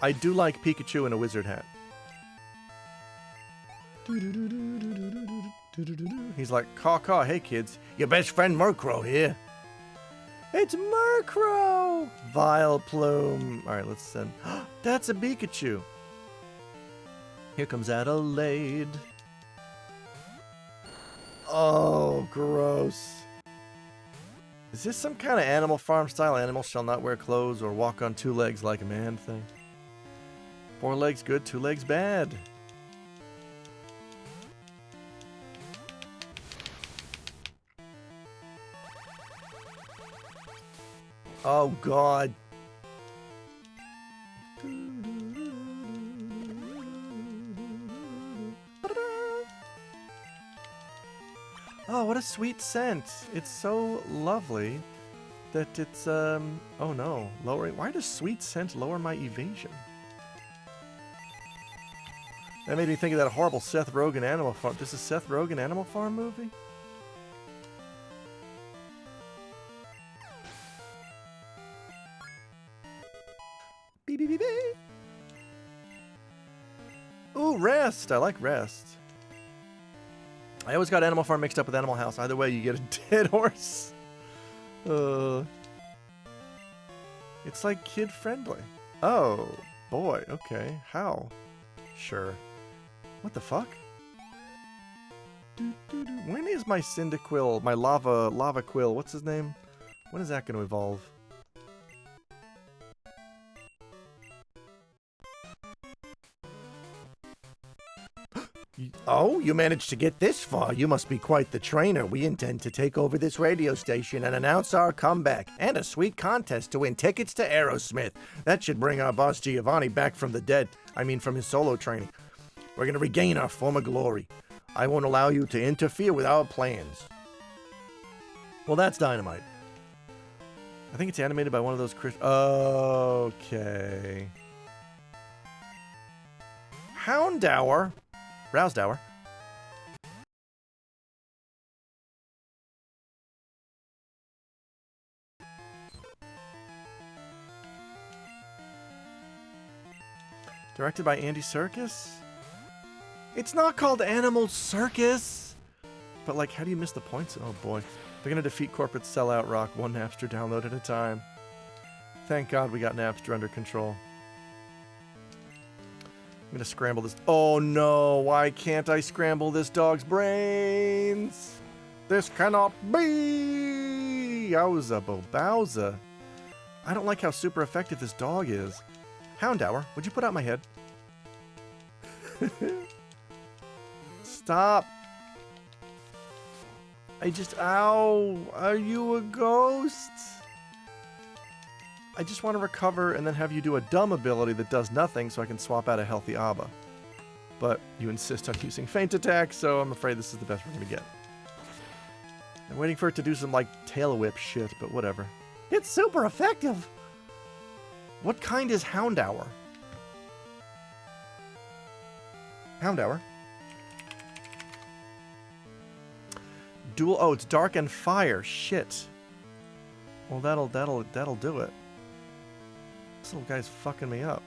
I do like Pikachu in a wizard hat. He's like, caw, hey kids, your best friend Murkrow here. It's Murkrow! Vileplume. Alright, let's send... That's a Pikachu. Here comes Adelaide. Oh, gross. Is this some kind of Animal Farm style animals shall not wear clothes or walk on 2 legs like a man thing? 4 legs good, 2 legs bad. Oh, God. Oh, what a sweet scent. It's so lovely that it's, oh no, lowering. Why does sweet scent lower my evasion? That made me think of that horrible Seth Rogen Animal Farm. This is Seth Rogen Animal Farm movie? Beep, beep, beep, beep. Ooh, Rest. I like Rest. I always got Animal Farm mixed up with Animal House. Either way, you get a dead horse. It's like kid-friendly. Oh, boy. Okay. How? Sure. What the fuck? When is my Cyndaquil, my Lava Quill, what's his name? When is that going to evolve? Oh, you managed to get this far. You must be quite the trainer. We intend to take over this radio station and announce our comeback. And a sweet contest to win tickets to Aerosmith. That should bring our boss Giovanni back from the dead. I mean, from his solo training. We're going to regain our former glory. I won't allow you to interfere with our plans. Well, that's dynamite. I think it's animated by one of those Okay. Houndour. Rousedour. Directed by Andy Serkis? It's not called Animal Circus! But, like, how do you miss the points? Oh, boy. They're gonna defeat corporate sellout rock one Napster download at a time. Thank God we got Napster under control. I'm gonna scramble this. Oh no, why can't I scramble this dog's brains? This cannot be! Yowza Bobowza. I don't like how super effective this dog is. Houndour, would you put out my head? Stop. Ow, are you a ghost? I just want to recover and then have you do a dumb ability that does nothing so I can swap out a healthy Abba. But you insist on using Feint Attack, so I'm afraid this is the best we're going to get. I'm waiting for it to do some, like, tail whip shit, but whatever. It's super effective. What kind is Houndour? Houndour? Dual. Oh, it's Dark and Fire. Shit. Well, that'll do it. This little guy's fucking me up.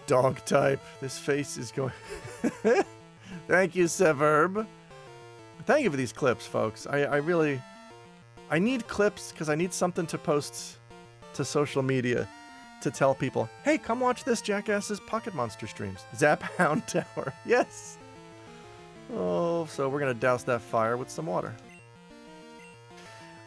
Dog type. This face is going... Thank you, Severb. Thank you for these clips, folks. I really... I need clips because I need something to post to social media to tell people, hey, come watch this jackass's Pocket Monster streams. Zap Houndour. Yes. Oh, so we're going to douse that fire with some water.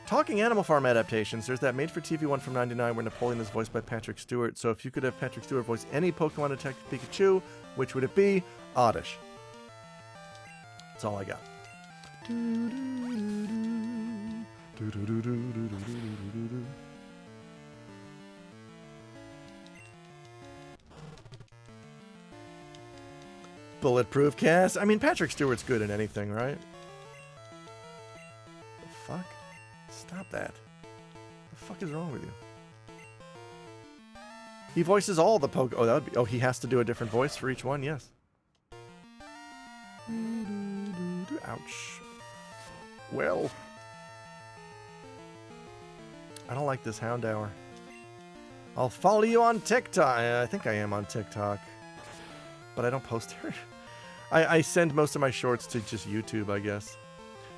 Talking Animal Farm adaptations, there's that made-for-TV one from '99 where Napoleon is voiced by Patrick Stewart. So if you could have Patrick Stewart voice any Pokemon Detective Pikachu, which would it be? Oddish. That's all I got. Bulletproof cast? I mean, Patrick Stewart's good in anything, right? The fuck? Stop that. The fuck is wrong with you? He voices all the Oh, that would be... Oh, he has to do a different voice for each one? Yes. Ouch. Well. I don't like this Houndour. I'll follow you on TikTok. I think I am on TikTok. But I don't post there. I send most of my shorts to just YouTube, I guess.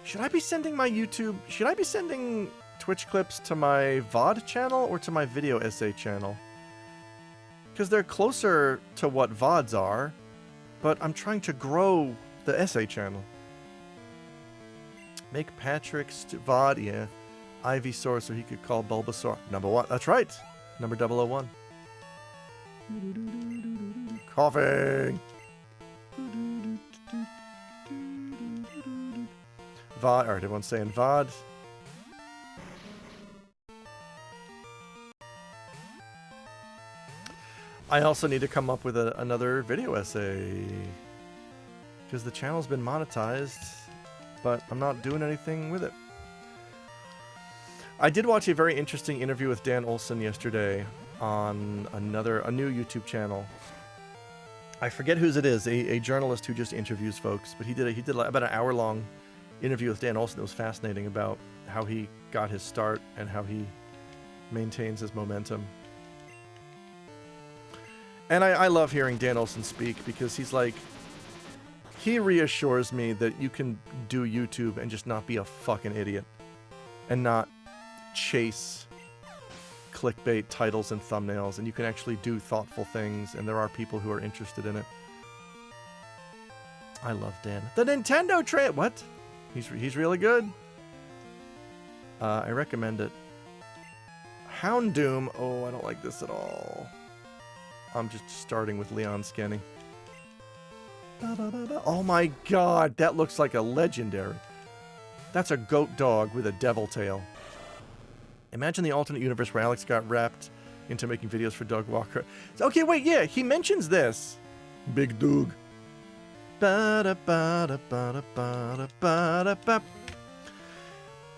Should I be sending my YouTube... Should I be sending Twitch clips to my VOD channel or to my video essay channel? Because they're closer to what VODs are, but I'm trying to grow the essay channel. Make Patrick's VOD, yeah. Ivysaur so he could call Bulbasaur. Number 1. That's right. Number 001. Coughing. VOD. Alright, everyone's saying VOD. I also need to come up with another video essay. Because the channel's been monetized, but I'm not doing anything with it. I did watch a very interesting interview with Dan Olsen yesterday on a new YouTube channel. I forget whose it is, a journalist who just interviews folks, but he did about an hour-long interview with Dan Olsen that was fascinating about how he got his start and how he maintains his momentum. And I love hearing Dan Olsen speak because he's like, he reassures me that you can do YouTube and just not be a fucking idiot and not chase clickbait titles and thumbnails, and you can actually do thoughtful things, and there are people who are interested in it. I love Dan. The Nintendo trade. What? He's really good. I recommend it. Houndoom. Oh, I don't like this at all. I'm just starting with Leon Skenny. Oh my god, that looks like a legendary. That's a goat dog with a devil tail. Imagine the alternate universe where Alex got wrapped into making videos for Doug Walker. Okay, wait, yeah, he mentions this. Big Doug.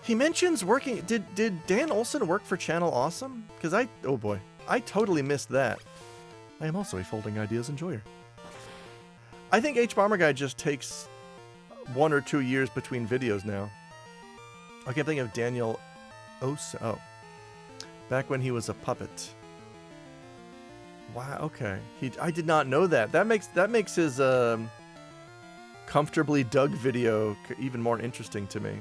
He mentions working... Did Dan Olsen work for Channel Awesome? Because oh boy, I totally missed that. I am also a folding ideas enjoyer. I think H-Bomber Guy just takes 1 or 2 years between videos now. I kept thinking of Daniel... Oh. Back when he was a puppet. Wow, okay. I did not know that. That makes his Comfortably Doug video even more interesting to me.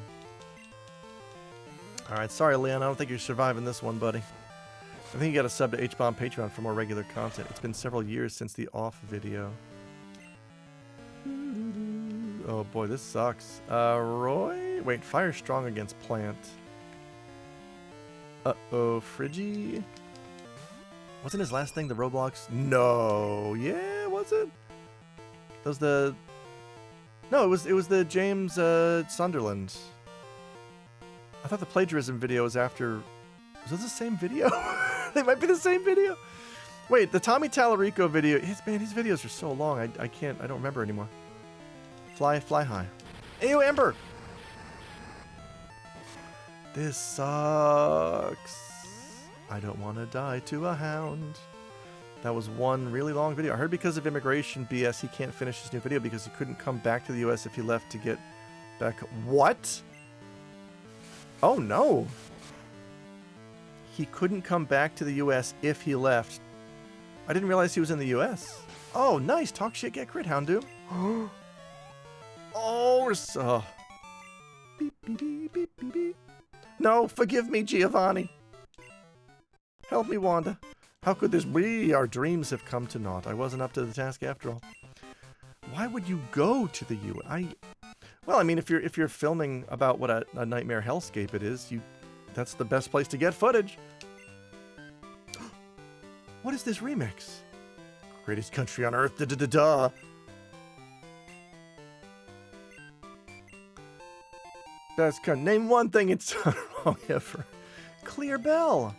Alright, sorry Leon, I don't think you're surviving this one, buddy. I think you gotta sub to H-Bomb Patreon for more regular content. It's been several years since the off video. Oh boy, this sucks. Roy? Wait, fire strong against plant. Uh-oh, Friggy? Wasn't his last thing the Roblox? No. Yeah, was it? That was the... No, it was the James Sunderland. I thought the plagiarism video was after... Was this the same video? They might be the same video. Wait, the Tommy Tallarico video... His videos are so long, I don't remember anymore. Fly high. Ew, Ember! This sucks. I don't want to die to a hound. That was one really long video. I heard because of immigration BS, he can't finish his new video because he couldn't come back to the US if he left to get back. What? Oh no. He couldn't come back to the US if he left. I didn't realize he was in the US. Oh, nice. Talk shit, get crit, Houndoom. Oh, we're so... Beep, beep, beep, beep, beep, beep. No, forgive me, Giovanni. Help me, Wanda. How could this be? Our dreams have come to naught. I wasn't up to the task after all. Why would you go to the U? Well, I mean, if you're filming about what a nightmare hellscape it is, that's the best place to get footage. What is this remix? Greatest country on earth. Da-da-da-da. Best name one thing it's done wrong ever. Clear Bell.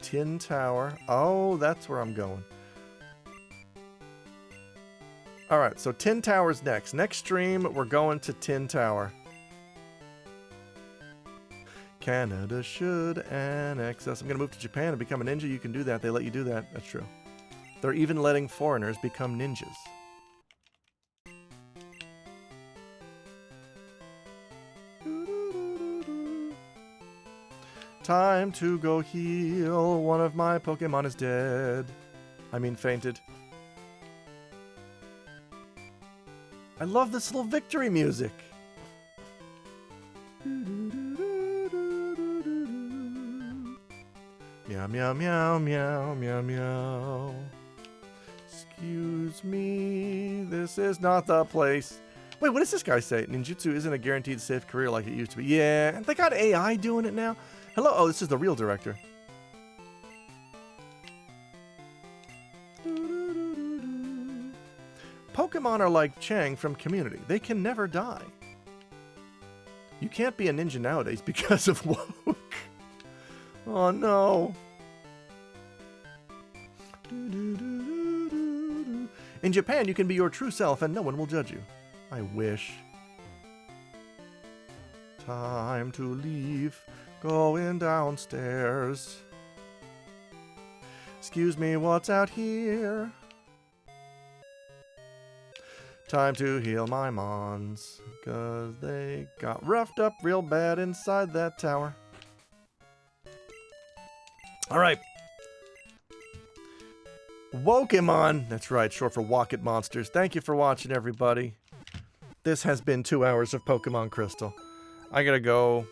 Tin Tower. Oh, that's where I'm going. Alright, so Tin Tower's next. Next stream, we're going to Tin Tower. Canada should annex us. I'm going to move to Japan and become a ninja. You can do that. They let you do that. That's true. They're even letting foreigners become ninjas. Time to go heal. One of my Pokemon is dead. I mean, fainted. I love this little victory music. Meow, meow, meow, meow, meow, meow. Excuse me, this is not the place. Wait, what does this guy say? Ninjutsu isn't a guaranteed safe career like it used to be. Yeah, they got AI doing it now. Hello, oh, this is the real director. Pokemon are like Chang from Community. They can never die. You can't be a ninja nowadays because of woke. Oh no. In Japan, you can be your true self and no one will judge you. I wish. Time to leave. Going downstairs. Excuse me, what's out here? Time to heal my mons, 'cause they got roughed up real bad inside that tower. Alright. Wokemon! That's right, short for Walk It Monsters. Thank you for watching, everybody. This has been 2 hours of Pokemon Crystal. I gotta go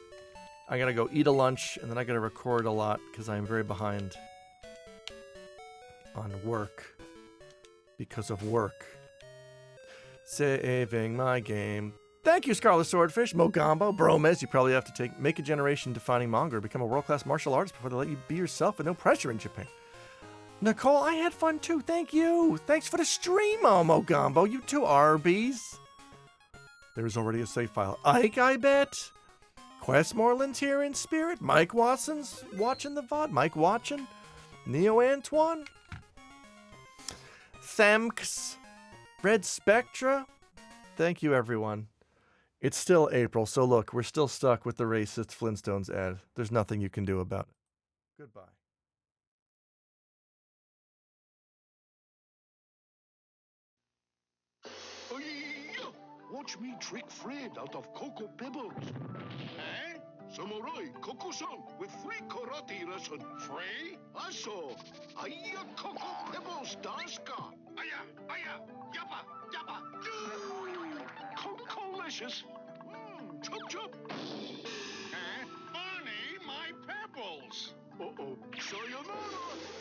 eat a lunch, and then I gotta record a lot, because I'm very behind on work. Because of work. Saving my game. Thank you, Scarlet Swordfish, Mogambo, Bromez. You probably have to make a generation-defining manga or become a world-class martial artist before they let you be yourself with no pressure in Japan. Nicole, I had fun too. Thank you. Thanks for the stream, Mogambo. You too, Arby's. There's already a save file. Ike, I bet. Questmoreland's here in spirit. Mike Watson's watching the VOD. Mike watching. Neo Antoine. Thamks. Red Spectra. Thank you, everyone. It's still April, so look, we're still stuck with the racist Flintstones ad. There's nothing you can do about it. Goodbye. Watch me trick Fred out of Cocoa Pebbles. Eh? Samurai Coco-san with free karate lesson. Free? Also, Aya Cocoa Pebbles Daska. Aya, Aya, Yappa, Yappa. Coco-licious. Chop, chop. Honey, my pebbles. Uh-oh. Sayonara.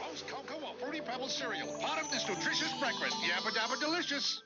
Roast cocoa or fruity pebble cereal. Part of this nutritious breakfast. Yabba dabba delicious.